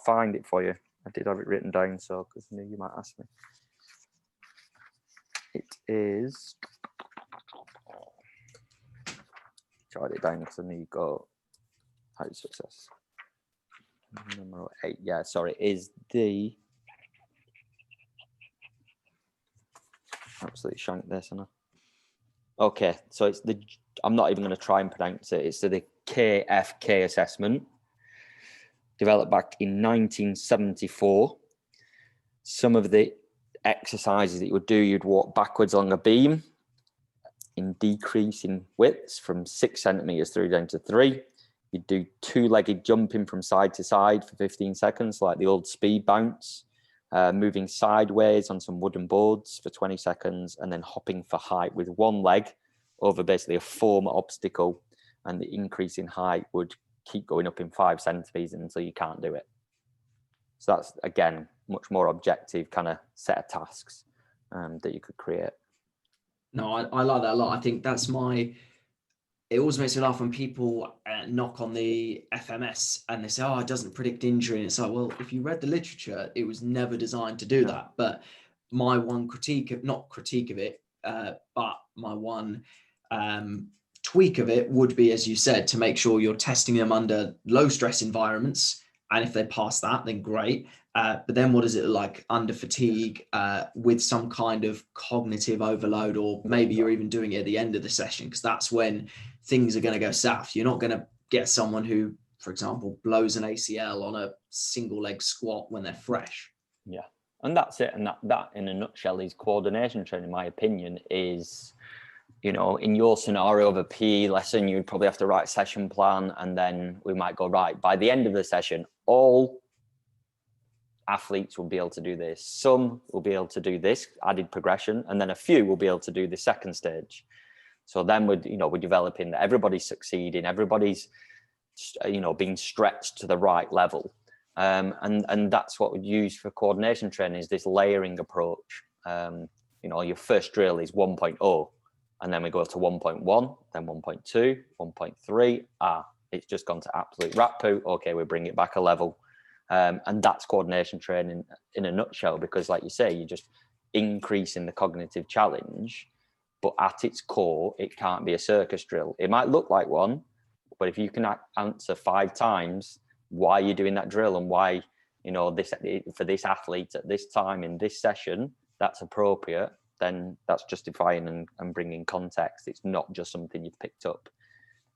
find it for you. I did have it written down, so because I knew you might ask me. It is. Tried it down because I knew you got high success. Number 8. Yeah, sorry, is the. Absolutely shanked this, and okay, so it's the. I'm not even going to try and pronounce it. It's the KFK assessment, developed back in 1974. Some of the exercises that you would do, you'd walk backwards along a beam in decreasing widths from 6 centimeters through down to 3. You'd do 2-legged jumping from side to side for 15 seconds, like the old speed bounce. Moving sideways on some wooden boards for 20 seconds, and then hopping for height with one leg over basically a foam obstacle, and the increase in height would keep going up in 5 centimeters until you can't do it. So that's, again, much more objective kind of set of tasks that you could create. No, I like that a lot. I think that's it always makes me laugh when people knock on the FMS and they say, oh, it doesn't predict injury. And it's like, well, if you read the literature, it was never designed to do that. But my one not critique of it, but my one tweak of it would be, as you said, to make sure you're testing them under low stress environments. And if they pass that, then great. But then what is it like under fatigue with some kind of cognitive overload, or maybe you're even doing it at the end of the session, because that's when things are going to go south. You're not going to get someone who, for example, blows an ACL on a single leg squat when they're fresh. Yeah. And that's it. And that in a nutshell is coordination training, in my opinion, is, you know, in your scenario of a PE lesson, you'd probably have to write a session plan, and then we might go, right, by the end of the session, all athletes will be able to do this. Some will be able to do this added progression, and then a few will be able to do the second stage. So then we're developing that everybody's succeeding, everybody's, you know, being stretched to the right level. And that's what we'd use for coordination training, is this layering approach. You know, your first drill is 1.0, and then we go to 1.1, then 1.2, 1.3. It's just gone to absolute rat poo. Okay, we bring it back a level. And that's coordination training in a nutshell, because like you say, you're just increasing the cognitive challenge, but at its core, it can't be a circus drill. It might look like one, but if you can answer 5 times why you're doing that drill and why, you know, this for this athlete at this time in this session, that's appropriate, then that's justifying and bringing context. It's not just something you've picked up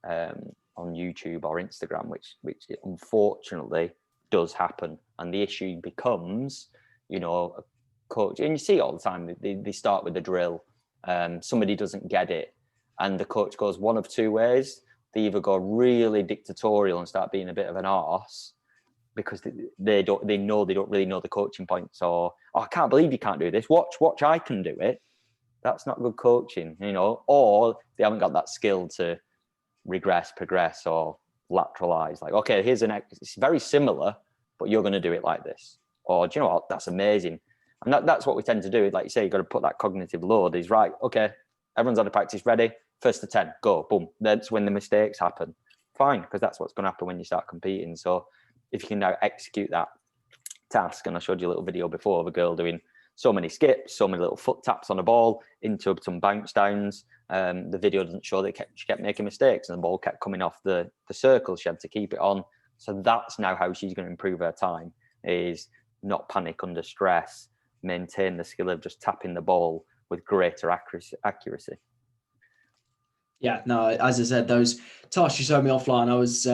on YouTube or Instagram, which unfortunately does happen. And the issue becomes, you know, a coach, and you see it all the time, they start with the drill, somebody doesn't get it, and the coach goes one of 2 ways. They either go really dictatorial and start being a bit of an arse because they know they don't really know the coaching points, or, oh, I can't believe you can't do this, watch I can do it. That's not good coaching, you know. Or they haven't got that skill to regress, progress, or lateralize. Like, okay, it's very similar, but you're going to do it like this. Or, do you know what, that's amazing. And that's what we tend to do. Like you say, you've got to put that cognitive load. Is right, okay, everyone's had a practice, ready, first to 10, go, boom. That's when the mistakes happen. Fine, because that's what's going to happen when you start competing. So if you can now execute that task, and I showed you a little video before of a girl doing so many skips, so many little foot taps on a ball into some bounce downs. The video doesn't show that she kept making mistakes and the ball kept coming off the circle. She had to keep it on. So that's now how she's going to improve her time, is not panic under stress, maintain the skill of just tapping the ball with greater accuracy. Yeah, no, as I said, those tasks you showed me offline, I was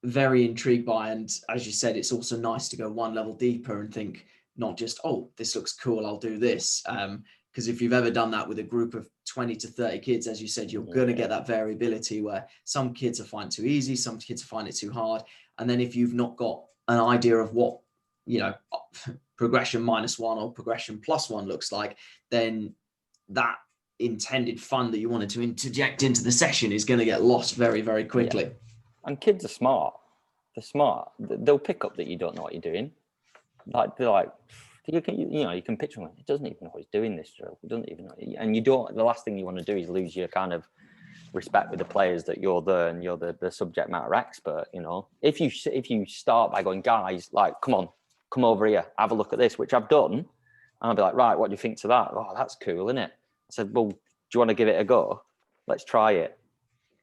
very intrigued by. And as you said, it's also nice to go one level deeper and think, not just, oh, this looks cool, I'll do this. Because if you've ever done that with a group of 20 to 30 kids, as you said, you're going to get that variability where some kids are finding it too easy, some kids find it too hard. And then if you've not got an idea of what, you know, progression -1 or progression +1 looks like, then that intended fun that you wanted to interject into the session is going to get lost very, very quickly. Yeah. And kids are smart. They're smart. They'll pick up that you don't know what you're doing. Like, they're like, you can picture him. He doesn't even know what he's doing, this drill. He doesn't even know. And you don't. The last thing you want to do is lose your kind of respect with the players, that you're there and you're the subject matter expert. You know, if you start by going, guys, like, come over here, have a look at this, which I've done, and I'll be like, right, what do you think to that? Oh, that's cool, isn't it? I said, well, do you want to give it a go? Let's try it.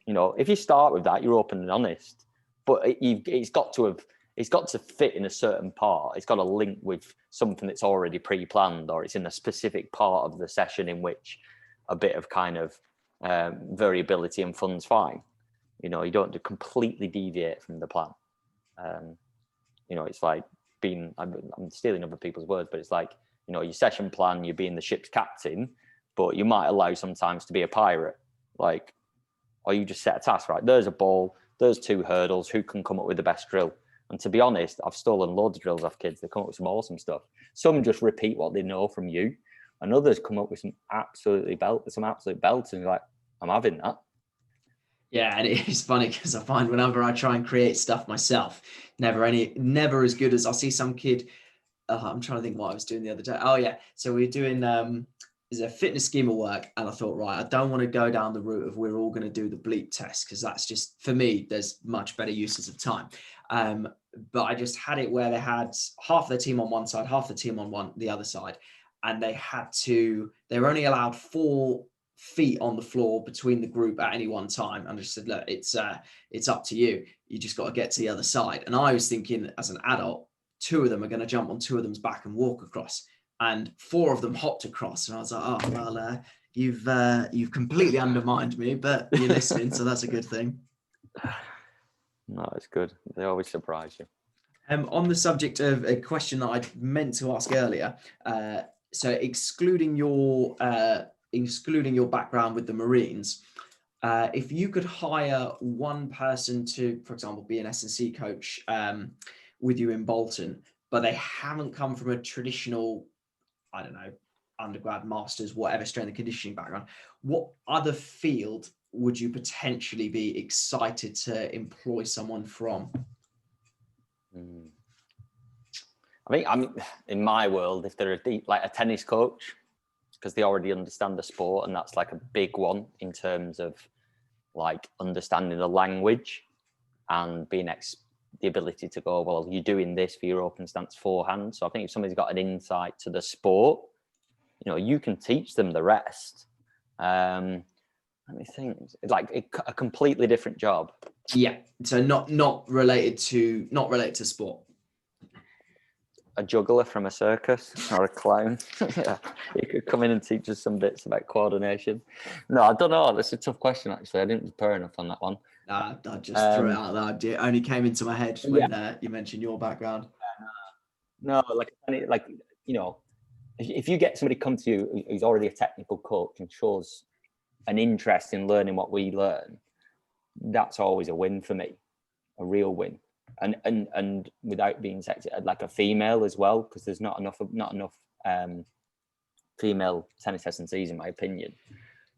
You know, if you start with that, you're open and honest. But it's got to fit in a certain part. It's got to link with something that's already pre-planned, or it's in a specific part of the session in which a bit of kind of variability and fun's fine. You know, you don't completely deviate from the plan. You know, it's like I'm stealing other people's words, but it's like, you know, your session plan, you're being the ship's captain, but you might allow sometimes to be a pirate. Like, or you just set a task, right? There's a ball, there's 2 hurdles, who can come up with the best drill? And to be honest, I've stolen loads of drills off kids. They come up with some awesome stuff. Some just repeat what they know from you, and others come up with some absolute belts. And you're like, I'm having that. Yeah, and it is funny because I find whenever I try and create stuff myself, never as good as I'll see some kid. I'm trying to think what I was doing the other day. Oh yeah, so we're doing is a fitness scheme of work, and I thought, right, I don't want to go down the route of we're all going to do the bleep test, because that's just, for me, there's much better uses of time. But I just had it where they had half their team on one side, half the team on the other side, and they were only allowed 4 feet on the floor between the group at any one time. And I just said, look, it's up to you. You just got to get to the other side. And I was thinking, as an adult, 2 of them are going to jump on 2 of them's back and walk across, and 4 of them hopped across. And I was like, oh, well, you've completely undermined me, but you're listening, so that's a good thing. No, it's good. They always surprise you. On the subject of a question that I meant to ask earlier, so excluding your background with the Marines, if you could hire one person to, for example, be an S&C coach with you in Bolton, but they haven't come from a traditional, I don't know, undergrad, masters, whatever strength and conditioning background, what other field would you potentially be excited to employ someone from? I mean, in my world, if they're a tennis coach, because they already understand the sport, and that's like a big one in terms of like understanding the language and being the ability to go, well, you're doing this for your open stance forehand. So I think if somebody's got an insight to the sport, you can teach them the rest. Let me think. It's like a completely different job. Yeah. So not related to sport. A juggler from a circus or a clown. Yeah, he could come in and teach us some bits about coordination. No, I don't know. That's a tough question, actually. I didn't prepare enough on that one. I just threw it out there. It only came into my head when you mentioned your background. No, if you get somebody come to you who's already a technical coach and shows an interest in learning what we learn, that's always a win for me, a real win. And without being sexy, like a female as well, because there's not enough female tennis S&Cs in my opinion,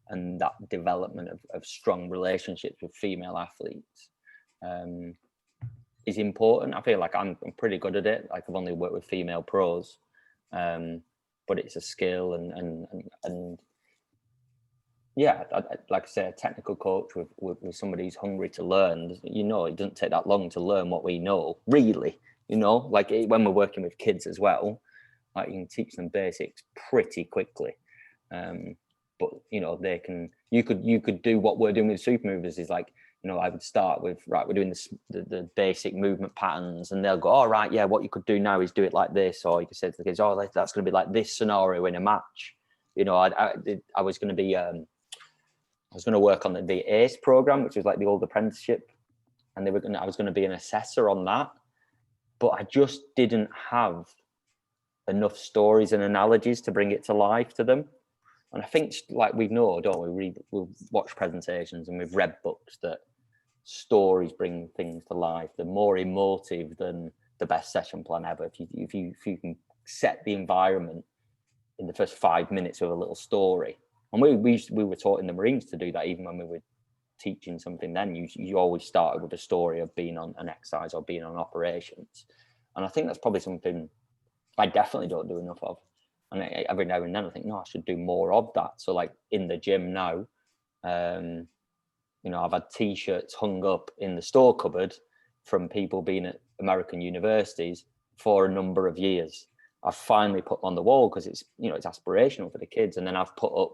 and that development of strong relationships with female athletes is important. I feel like I'm pretty good at it. Like I've only worked with female pros, but it's a skill and yeah, like I say, a technical coach with somebody who's hungry to learn. It doesn't take that long to learn what we know, really. Like when we're working with kids as well, like you can teach them basics pretty quickly. But they can. You could do what we're doing with Supermovers. Is like, I would start with, right, we're doing the basic movement patterns, and they'll go, all right, yeah, what you could do now is do it like this, or you could say to the kids, oh, that's going to be like this scenario in a match. I was going to be. I was going to work on the ACE program, which was like the old apprenticeship, and I was going to be an assessor on that, but I just didn't have enough stories and analogies to bring it to life to them. And I think, like we know, don't we? We've watched presentations and we've read books that stories bring things to life. They're more emotive than the best session plan ever. If you can set the environment in the first 5 minutes with a little story. And we were taught in the Marines to do that, even when we were teaching something then. You always started with a story of being on an exercise or being on operations. And I think that's probably something I definitely don't do enough of. And every now and then I think, no, I should do more of that. So like in the gym now, I've had T-shirts hung up in the store cupboard from people being at American universities for a number of years. I finally put them on the wall because it's aspirational for the kids. And then I've put up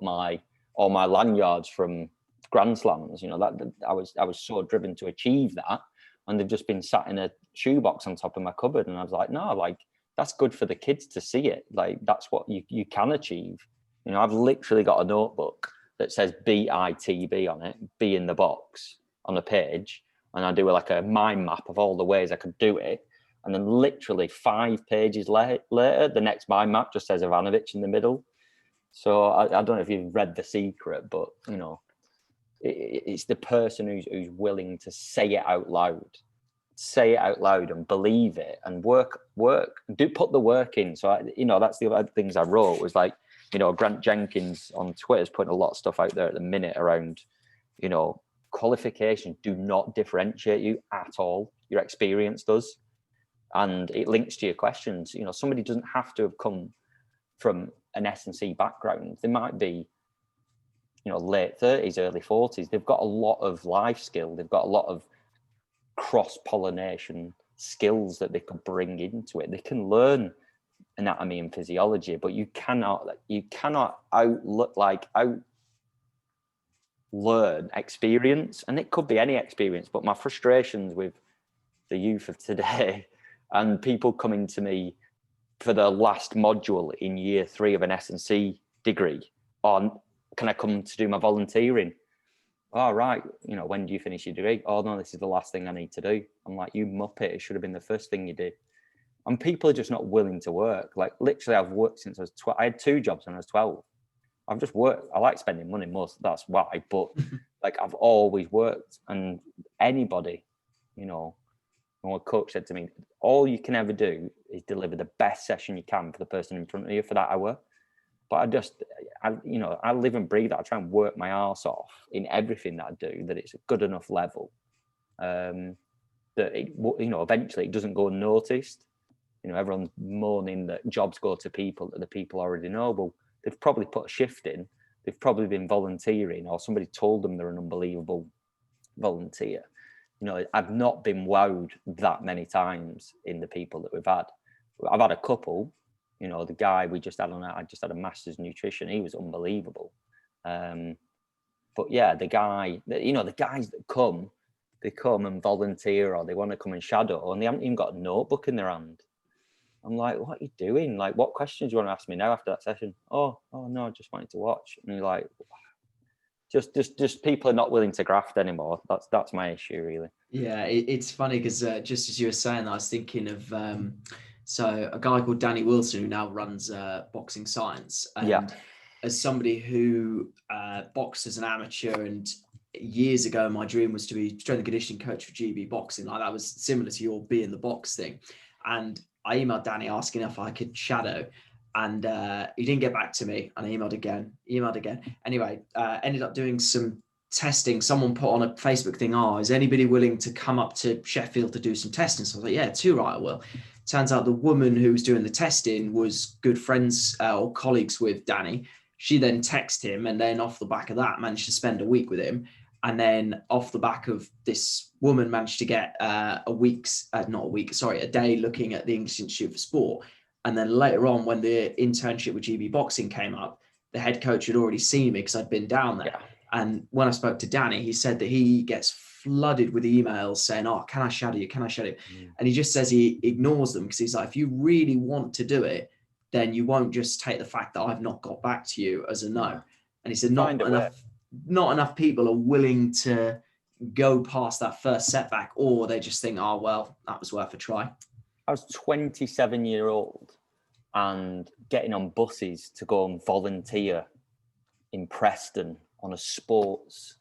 all my lanyards from Grand Slams. That I was so driven to achieve that, and they've just been sat in a shoebox on top of my cupboard. And I was like, no, like that's good for the kids to see it. Like that's what you can achieve. I've literally got a notebook that says BITB on it, B in the box on a page, and I do like a mind map of all the ways I could do it. And then literally 5 pages later, the next mind map just says Ivanovic in the middle. So I don't know if you've read The Secret, but it's the person who's willing to say it out loud and believe it and work, put the work in. So that's the other things I wrote was like, Grant Jenkins on Twitter is putting a lot of stuff out there at the minute around, qualifications do not differentiate you at all. Your experience does. And it links to your questions. Somebody doesn't have to have come from an S&C background. They might be, late 30s, early 40s. They've got a lot of life skill. They've got a lot of cross-pollination skills that they could bring into it. They can learn anatomy and physiology, but you cannot learn experience. And it could be any experience, but my frustrations with the youth of today and people coming to me for the last module in year 3 of an S&C degree on, can I come to do my volunteering? Oh, right. When do you finish your degree? Oh, no, this is the last thing I need to do. I'm like, you muppet, it should have been the first thing you did. And people are just not willing to work. Like, literally, I've worked since I was 12. I had 2 jobs when I was 12. I've just worked. I like spending money most. That's why. But like, I've always worked. And anybody, my coach said to me, all you can ever do is deliver the best session you can for the person in front of you for that hour. But I live and breathe that. I try and work my arse off in everything that I do, that it's a good enough level, that eventually it doesn't go unnoticed. Everyone's moaning that jobs go to people that the people already know. Well, they've probably put a shift in. They've probably been volunteering, or somebody told them they're an unbelievable volunteer. I've not been wowed that many times in the people that we've had. I've had a couple. The guy we just had on, I just had a master's in nutrition. He was unbelievable. But yeah, the guys that come, they come and volunteer, or they want to come and shadow, and they haven't even got a notebook in their hand. I'm like, what are you doing? Like, what questions do you want to ask me now after that session? Oh no, I just wanted to watch. And you're like, just people are not willing to graft anymore. That's my issue, really. Yeah, it's funny because just as you were saying, I was thinking of so a guy called Danny Wilson who now runs Boxing Science, and as somebody who boxed as an amateur, and years ago my dream was to be strength and conditioning coach for GB Boxing. Like, that was similar to your Be in the Box thing, and I emailed Danny asking if I could shadow, and he didn't get back to me, and I emailed again. Anyway, ended up doing some testing. Someone put on a Facebook thing, is anybody willing to come up to Sheffield to do some testing? So I was like, yeah, too right, I will. Turns out the woman who was doing the testing was good friends or colleagues with Danny. She then texted him, and then off the back of that managed to spend a week with him. And then off the back of this woman managed to get a day looking at the English Institute for Sport. And then later on, when the internship with GB Boxing came up, the head coach had already seen me because I'd been down there. Yeah. And when I spoke to Danny, he said that he gets flooded with emails saying, can I shadow you? Can I shadow you? And he just says he ignores them because he's like, if you really want to do it, then you won't just take the fact that I've not got back to you as a no. And he said, not enough people are willing to go past that first setback, or they just think, that was worth a try. I was 27-year-old and getting on buses to go and volunteer in Preston on a sports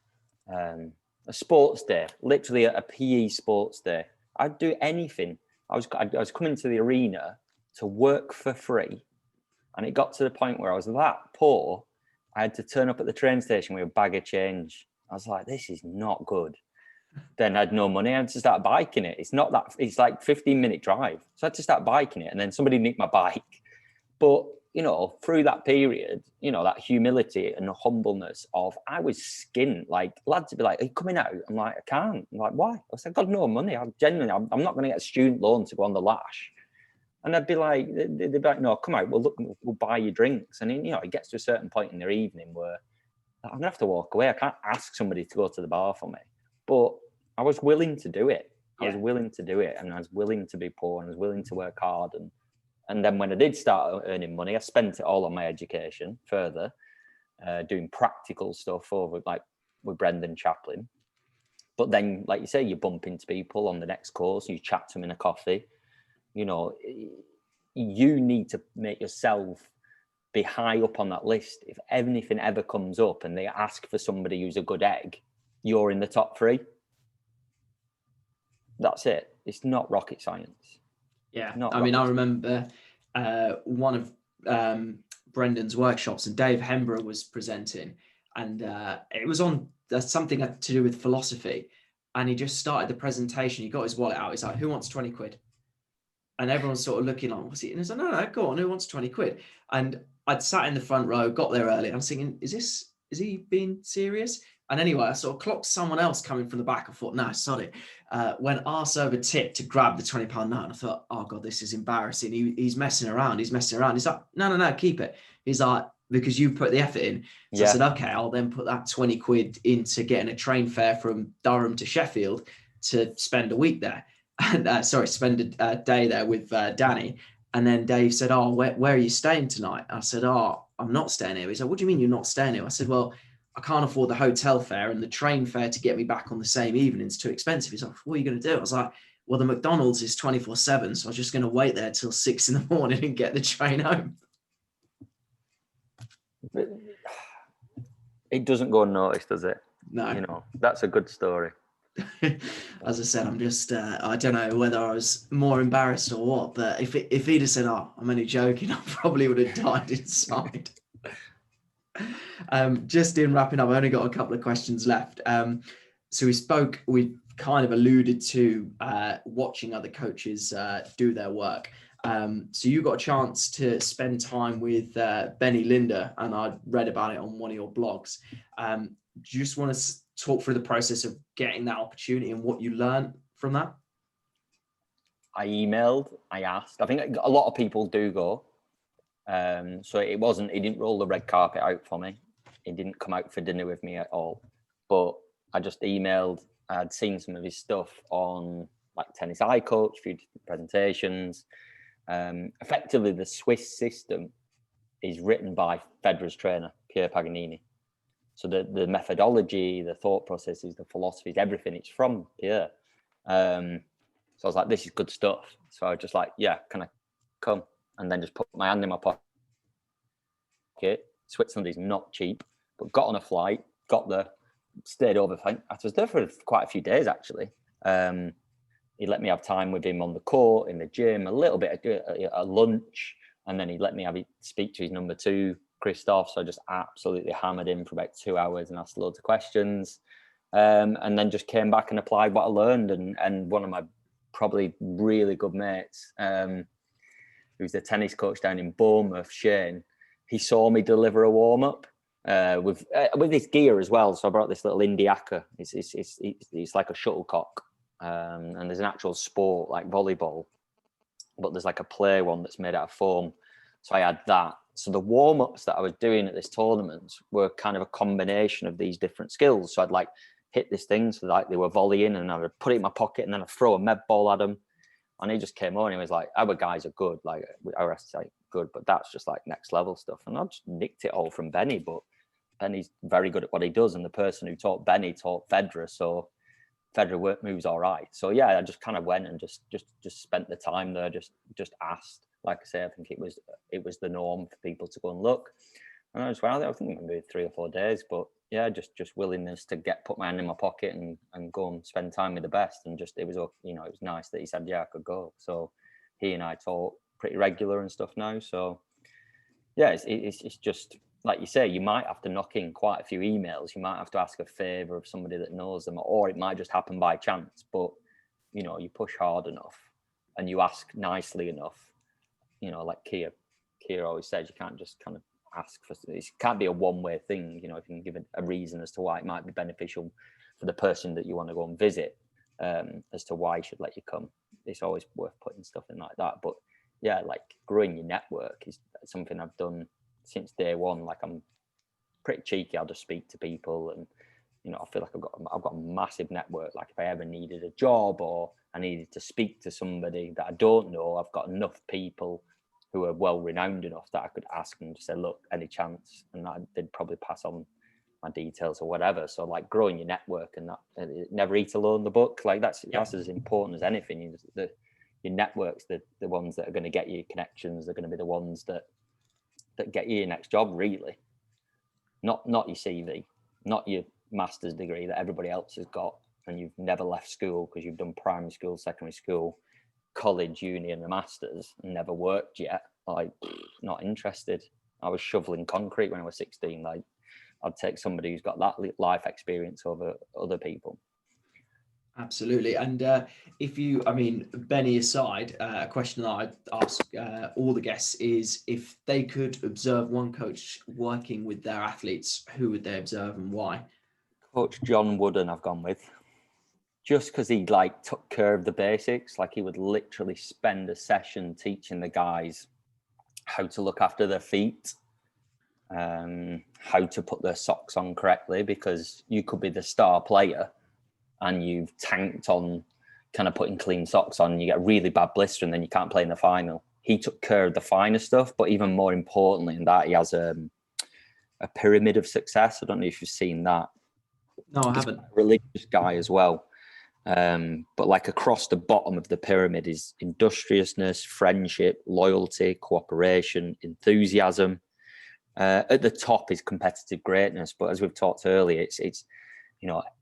day, literally a PE sports day. I'd do anything. I was coming to the arena to work for free, and it got to the point where I was that poor, I had to turn up at the train station with a bag of change. I was like, this is not good. Then I had no money. I had to start biking it. It's like 15-minute drive. So I had to start biking it, and then somebody nicked my bike. But, through that period, that humility and the humbleness of, I was skint. Like, lads would be like, are you coming out? I'm like, I can't. I'm like, why? I said, I've got no money. I'm not going to get a student loan to go on the lash. And they'd be like, no, come out. We'll buy you drinks. And then, it gets to a certain point in the evening where I'm going to have to walk away. I can't ask somebody to go to the bar for me. But I was willing to do it. I was willing to do it, and I was willing to be poor, and I was willing to work hard. And then when I did start earning money, I spent it all on my education further, doing practical stuff over with Brendan Chaplin. But then, like you say, you bump into people on the next course, you chat to them in a coffee. You need to make yourself be high up on that list. If anything ever comes up and they ask for somebody who's a good egg, you're in the top 3. That's it. It's not rocket science. Yeah. I remember one of Brendan's workshops, and Dave Hembrough was presenting, and it was on something to do with philosophy. And he just started the presentation. He got his wallet out. He's like, who wants 20 quid? And everyone's sort of looking on, what's he? And he's like, no, go on, who wants 20 quid? And I'd sat in the front row, got there early. I was thinking, is he being serious? And anyway, I sort of clocked someone else coming from the back. I thought, no, sorry. Went arse over tip to grab the £20 note. And I thought, oh God, this is embarrassing. He's messing around. He's like, no, keep it. He's like, because you put the effort in. So I said, okay, I'll then put that 20 quid into getting a train fare from Durham to Sheffield to spend a week there. And spend a day there with Danny. And then Dave said, oh, where are you staying tonight? I said, oh, I'm not staying here. He said, what do you mean you're not staying here? I said, well, I can't afford the hotel fare, and the train fare to get me back on the same evening is too expensive. He's like, what are you going to do? I was like, well, the McDonald's is 24/7, so I was just going to wait there till 6 a.m. and get the train home. It doesn't go unnoticed, does it? No. You know, that's a good story. As I said, I'm just, I don't know whether I was more embarrassed or what, but if he'd have said, oh, I'm only joking, I probably would have died inside. Just in wrapping up, I've only got a couple of questions left. So we kind of alluded to watching other coaches do their work. So you got a chance to spend time with Benny Linder, and I read about it on one of your blogs. Do you just want to talk through the process of getting that opportunity and what you learned from that? I emailed, I asked. I think a lot of people do go. So he didn't roll the red carpet out for me. He didn't come out for dinner with me at all. But I just emailed. I'd seen some of his stuff on like Tennis Eye Coach, a few different presentations. Effectively, the Swiss system is written by Federer's trainer, Pierre Paganini. So the methodology, the thought processes, the philosophies, everything, it's from Pierre. So I was like, this is good stuff. So I was just like, yeah, can I come? And then just put my hand in my pocket. Switzerland is not cheap, but got on a flight, got there, stayed over. I was there for quite a few days, actually. He let me have time with him on the court, in the gym, a little bit at lunch, and then he let me speak to his number two, Christoph. So I just absolutely hammered him for about 2 hours and asked loads of questions, and then just came back and applied what I learned. And one of my probably really good mates, who's the tennis coach down in Bournemouth, Shane, he saw me deliver a warm-up with this gear as well. So I brought this little Indiaka. It's like a shuttlecock. And there's an actual sport like volleyball, but there's like a play one that's made out of foam. So I had that. So the warm-ups that I was doing at this tournament were kind of a combination of these different skills. So I'd like hit this thing, so like they were volleying, and I would put it in my pocket, and then I'd throw a med ball at them. And he just came on and he was like, our guys are good, like our is like good, but that's just like next level stuff. And I just nicked it all from Benny, but Benny's very good at what he does. And the person who taught Benny taught Federer. So Federer moves all right. So yeah, I just kind of went and just spent the time there, just asked. Like I say, I think it was the norm for people to go and look. And I just went out there, I think maybe 3 or 4 days, but yeah, just willingness to put my hand in my pocket and go and spend time with the best. And just, it was nice that he said, yeah, I could go. So he and I talk pretty regular and stuff now. So yeah, it's just, like you say, you might have to knock in quite a few emails. You might have to ask a favor of somebody that knows them, or it might just happen by chance. But, you know, you push hard enough and you ask nicely enough, you know, like Keir always says, you can't just kind of ask for, it can't be a one-way thing. You know, if you can give a reason as to why it might be beneficial for the person that you want to go and visit, as to why you should let you come. It's always worth putting stuff in like that. But yeah, like growing your network is something I've done since day one. Like, I'm pretty cheeky. I'll just speak to people, and you know, I feel like I've got a massive network. Like, if I ever needed a job or I needed to speak to somebody that I don't know, I've got enough people who are well renowned enough that I could ask and just say, look, any chance? And they'd probably pass on my details or whatever. So like, growing your network, and that Never Eat Alone, the book, like that's as important as anything. Your network's the ones that are going to get you connections. They're going to be the ones that get you your next job, really. Not your CV, not your master's degree that everybody else has got, and you've never left school because you've done primary school, secondary school, college, uni, and a master's, and never worked yet. Like, not interested. I was shoveling concrete when I was 16. Like, I'd take somebody who's got that life experience over other people. Absolutely. And if you, I mean, Benny aside, a question that I ask all the guests is if they could observe one coach working with their athletes, who would they observe and why? Coach John Wooden, I've gone with. Just because he like took care of the basics, like he would literally spend a session teaching the guys how to look after their feet, how to put their socks on correctly, because you could be the star player and you've tanked on kind of putting clean socks on, you get a really bad blister and then you can't play in the final. He took care of the finer stuff, but even more importantly in that, he has a pyramid of success. I don't know if you've seen that. No, I He's haven't. a religious guy as well. But like across the bottom of the pyramid is industriousness, friendship, loyalty, cooperation, enthusiasm. At the top is competitive greatness, but as we've talked earlier, it's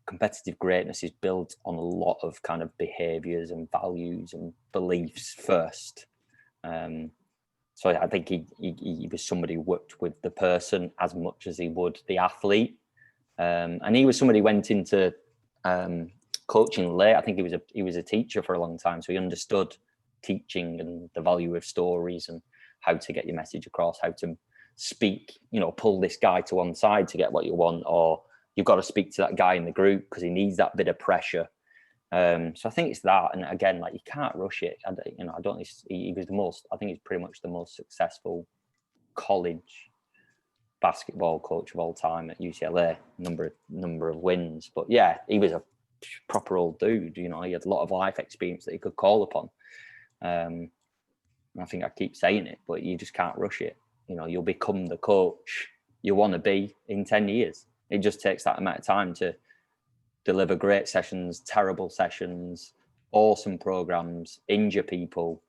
competitive greatness is built on a lot of kind of behaviors and values and beliefs first. So I think he was somebody who worked with the person as much as he would the athlete, and he was somebody who went into coaching late. I think he was a teacher for a long time, so he understood teaching and the value of stories and how to get your message across, how to speak, pull this guy to one side to get what you want, or you've got to speak to that guy in the group because he needs that bit of pressure. So I think it's that, and again, like you can't rush it. I don't think he was the most. I think he's pretty much the most successful college basketball coach of all time at UCLA. Number of wins, but yeah, he was a proper old dude. He had a lot of life experience that he could call upon. I think I keep saying it, but you just can't rush it. You'll become the coach you want to be in 10 years. It just takes that amount of time to deliver great sessions, terrible sessions, awesome programs, injure people,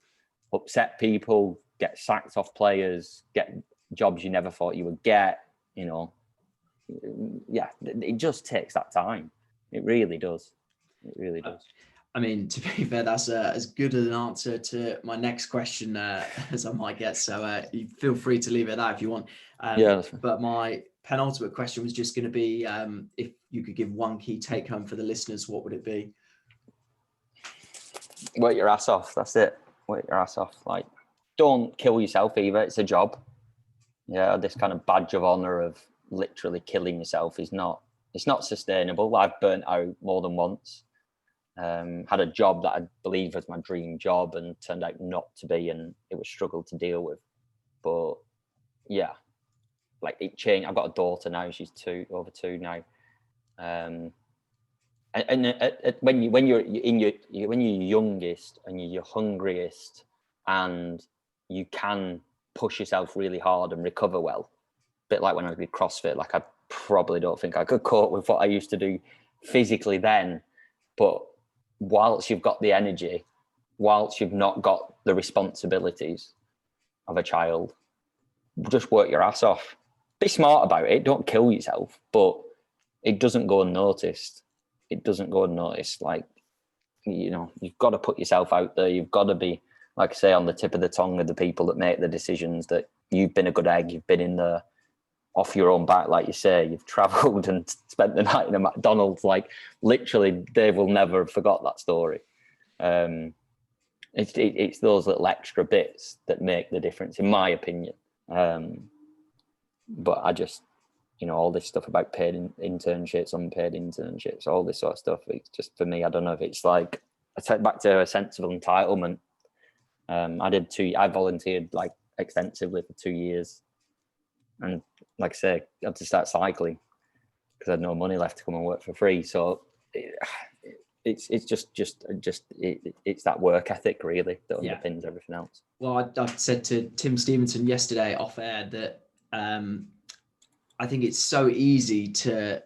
upset people, get sacked off players, get jobs you never thought you would get. Yeah, it just takes that time. It really does. It really does. I mean, to be fair, that's as good an answer to my next question as I might get. So you feel free to leave it at that if you want. Yeah. But my penultimate question was just going to be, if you could give one key take home for the listeners, what would it be? Work your ass off. That's it. Work your ass off. Like, don't kill yourself either. It's a job. Yeah, this kind of badge of honor of literally killing yourself it's not sustainable. I've burnt out more than once. Had a job that I believe was my dream job and turned out not to be, and it was struggle to deal with. But yeah, like it changed. I've got a daughter now. She's over two now. And when you're youngest and you're your hungriest and you can push yourself really hard and recover well, a bit like when I did CrossFit, like I probably don't think I could cope with what I used to do physically then, but whilst you've got the energy, whilst you've not got the responsibilities of a child, just work your ass off. Be smart about it. Don't kill yourself, but it doesn't go unnoticed. It doesn't go unnoticed. Like, you've got to put yourself out there. You've got to be, like I say, on the tip of the tongue of the people that make the decisions, that you've been a good egg. You've been in there off your own back, like you say. You've travelled and spent the night in a McDonald's. Like, literally, Dave will never have forgot that story. It's those little extra bits that make the difference, in my opinion. But I just, all this stuff about paid internships, unpaid internships, all this sort of stuff, it's just, for me, I don't know if it's like, I take back to a sense of entitlement. I volunteered like extensively for 2 years. And like I say, I had to start cycling because I had no money left to come and work for free. So it's that work ethic really that underpins everything else. Well, I said to Tim Stevenson yesterday off air that I think it's so easy to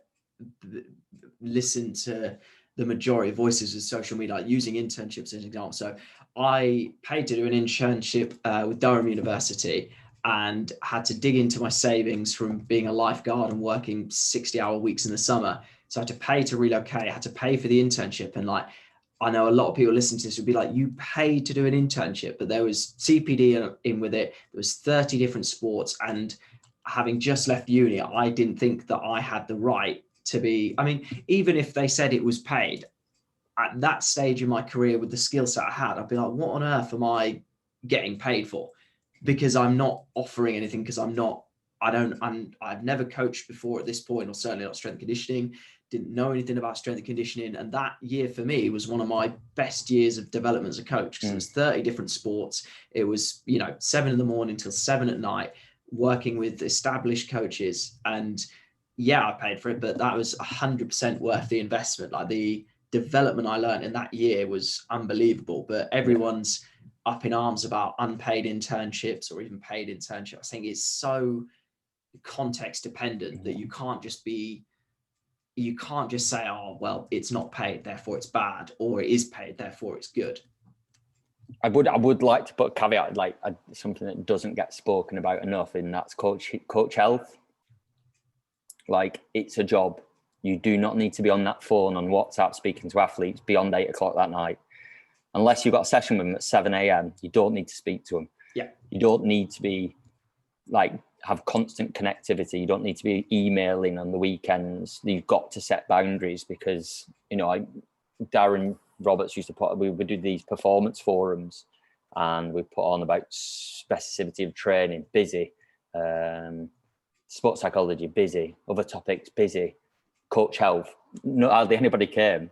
listen to the majority of voices of social media, like using internships as an example. So I paid to do an internship with Durham University and had to dig into my savings from being a lifeguard and working 60-hour weeks in the summer. So I had to pay to relocate, I had to pay for the internship. And like, I know a lot of people listening to this would be like, you paid to do an internship, but there was CPD in with it. There was 30 different sports. And having just left uni, I didn't think that I had the right to be, I mean, even if they said it was paid, at that stage in my career with the skill set I had, I'd be like, what on earth am I getting paid for? Because I'm not offering anything, because I've never coached before at this point, or certainly not strength and conditioning, didn't know anything about strength and conditioning. And that year for me was one of my best years of development as a coach, because it was 30 different sports. It was, 7 a.m. till 7 p.m, working with established coaches. And yeah, I paid for it, but that was 100% worth the investment. Like, the development I learned in that year was unbelievable. But everyone's up in arms about unpaid internships or even paid internships. I think it's so context dependent that you can't just say, oh, well, it's not paid, therefore it's bad, or it is paid, therefore it's good. I would like to put a caveat, like something that doesn't get spoken about enough, and that's coach health. Like, it's a job. You do not need to be on that phone on WhatsApp speaking to athletes beyond 8 o'clock that night. Unless you've got a session with them at 7 a.m, you don't need to speak to them. Yeah. You don't need to be have constant connectivity. You don't need to be emailing on the weekends. You've got to set boundaries, because, Darren Roberts used to we would do these performance forums, and we put on about specificity of training, busy, sports psychology, busy, other topics, busy, coach health. Not hardly anybody came.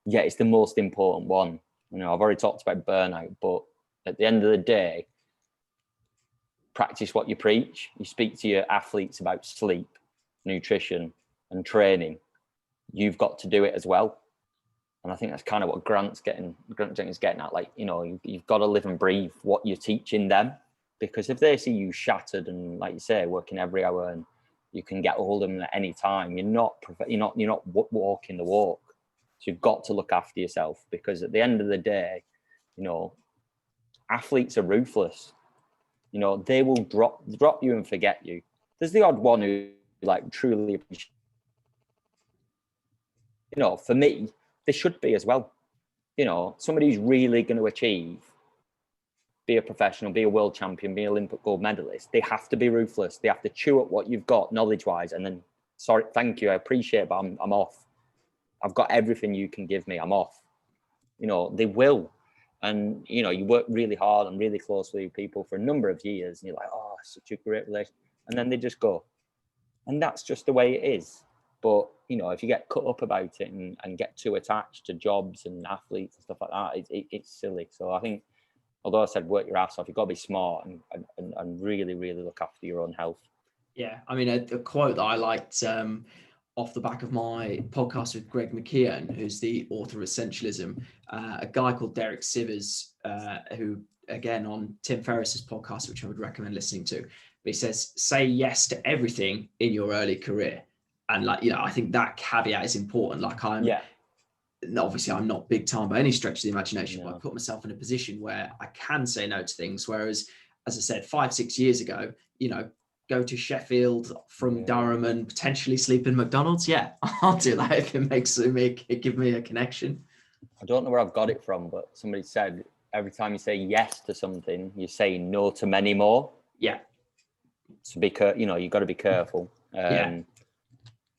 Yeah, it's the most important one. I've already talked about burnout, but at the end of the day, practice what you preach. You speak to your athletes about sleep, nutrition, and training. You've got to do it as well. And I think that's kind of what Grant Jenkins getting at. Like, you've got to live and breathe what you're teaching them, because if they see you shattered and, like you say, working every hour and you can get hold of them at any time, you're not walking the walk. So you've got to look after yourself, because at the end of the day, athletes are ruthless. They will drop you and forget you. There's the odd one who truly appreciates. For me, there should be as well. Somebody who's really going to achieve, be a professional, be a world champion, be an Olympic gold medalist, they have to be ruthless. They have to chew up what you've got knowledge-wise, and then, sorry, thank you, I appreciate it, but I'm off. I've got everything you can give me, I'm off. They will. And, you work really hard and really closely with people for a number of years, and you're like, oh, such a great relationship. And then they just go. And that's just the way it is. But, if you get cut up about it and get too attached to jobs and athletes and stuff like that, it's silly. So I think, although I said work your ass off, you've got to be smart and really, really look after your own health. Yeah. I mean, a quote that I liked off the back of my podcast with Greg McKeown, who's the author of Essentialism, a guy called Derek Sivers, who, again, on Tim Ferriss's podcast, which I would recommend listening to, but he says, say yes to everything in your early career. And I think that caveat is important. Obviously I'm not big time by any stretch of the imagination, but I put myself in a position where I can say no to things. Whereas, as I said, 5-6 years ago, go to Sheffield from Durham and potentially sleep in McDonald's. Yeah, I'll do that if it give me a connection. I don't know where I've got it from, but somebody said every time you say yes to something, you're saying no to many more. Yeah. So you've got to be careful.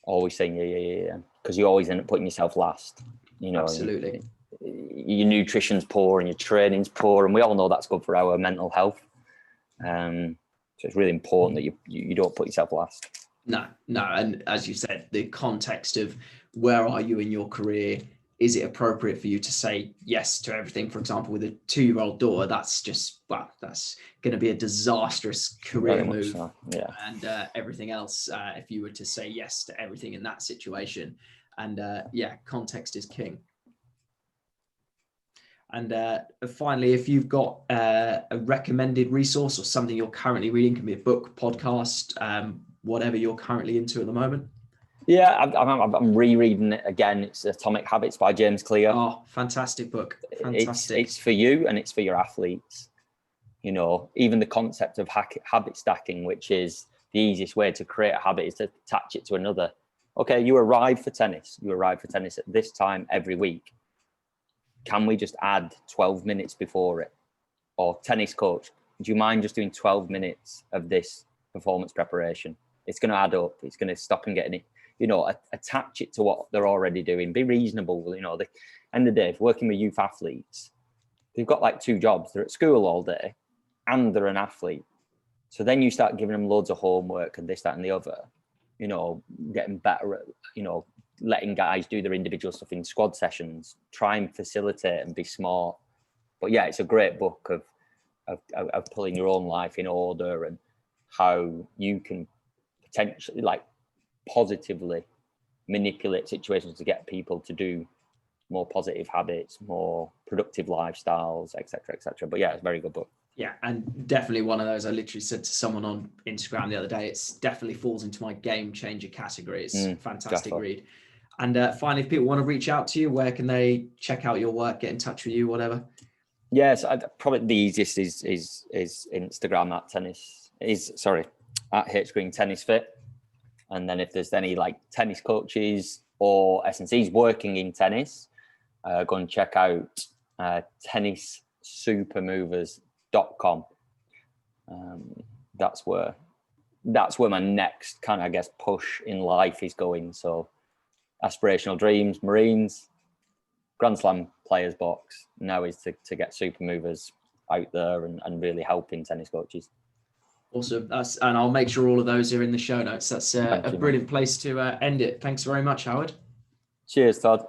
Always saying yeah, because you always end up putting yourself last. Absolutely. Your nutrition's poor and your training's poor, and we all know that's good for our mental health. So it's really important that you don't put yourself last. No. And as you said, the context of where are you in your career? Is it appropriate for you to say yes to everything? For example, with a 2-year-old daughter, that's going to be a disastrous career move. So, yeah. And everything else, if you were to say yes to everything in that situation. And context is king. And finally, if you've got a recommended resource or something you're currently reading, can be a book, podcast, whatever you're currently into at the moment. Yeah, I'm rereading it again. It's Atomic Habits by James Clear. Oh, fantastic book. Fantastic. It's for you and it's for your athletes. Even the concept of habit stacking, which is the easiest way to create a habit, is to attach it to another. Okay, you arrive for tennis. You arrive for tennis at this time every week. Can we just add 12 minutes before it? Or tennis coach, do you mind just doing 12 minutes of this performance preparation? It's going to add up. It's going to stop and get in it. attach it to what they're already doing. Be reasonable. The end of the day, if working with youth athletes, they've got like 2 jobs. They're at school all day and they're an athlete. So then you start giving them loads of homework and this, that, and the other, getting better at, letting guys do their individual stuff in squad sessions, try and facilitate and be smart. But yeah, it's a great book of pulling your own life in order and how you can potentially like positively manipulate situations to get people to do more positive habits, more productive lifestyles, etc., etc. But yeah, it's a very good book. Yeah, and definitely one of those. I literally said to someone on Instagram the other day, it's definitely falls into my game changer category. It's a fantastic read. And finally, if people want to reach out to you, where can they check out your work, get in touch with you, whatever? Yes, probably the easiest is Instagram at H Green Tennis Fit. And then if there's any like tennis coaches or S&Cs working in tennis, go and check out tennissupermovers.com. That's where my next kind of, I guess, push in life is going. So aspirational dreams, Marines, Grand Slam players box. Now is to get Supermovers out there and really helping tennis coaches. Awesome. And I'll make sure all of those are in the show notes. That's a brilliant place to end it. Thanks very much, Howard. Cheers, Todd.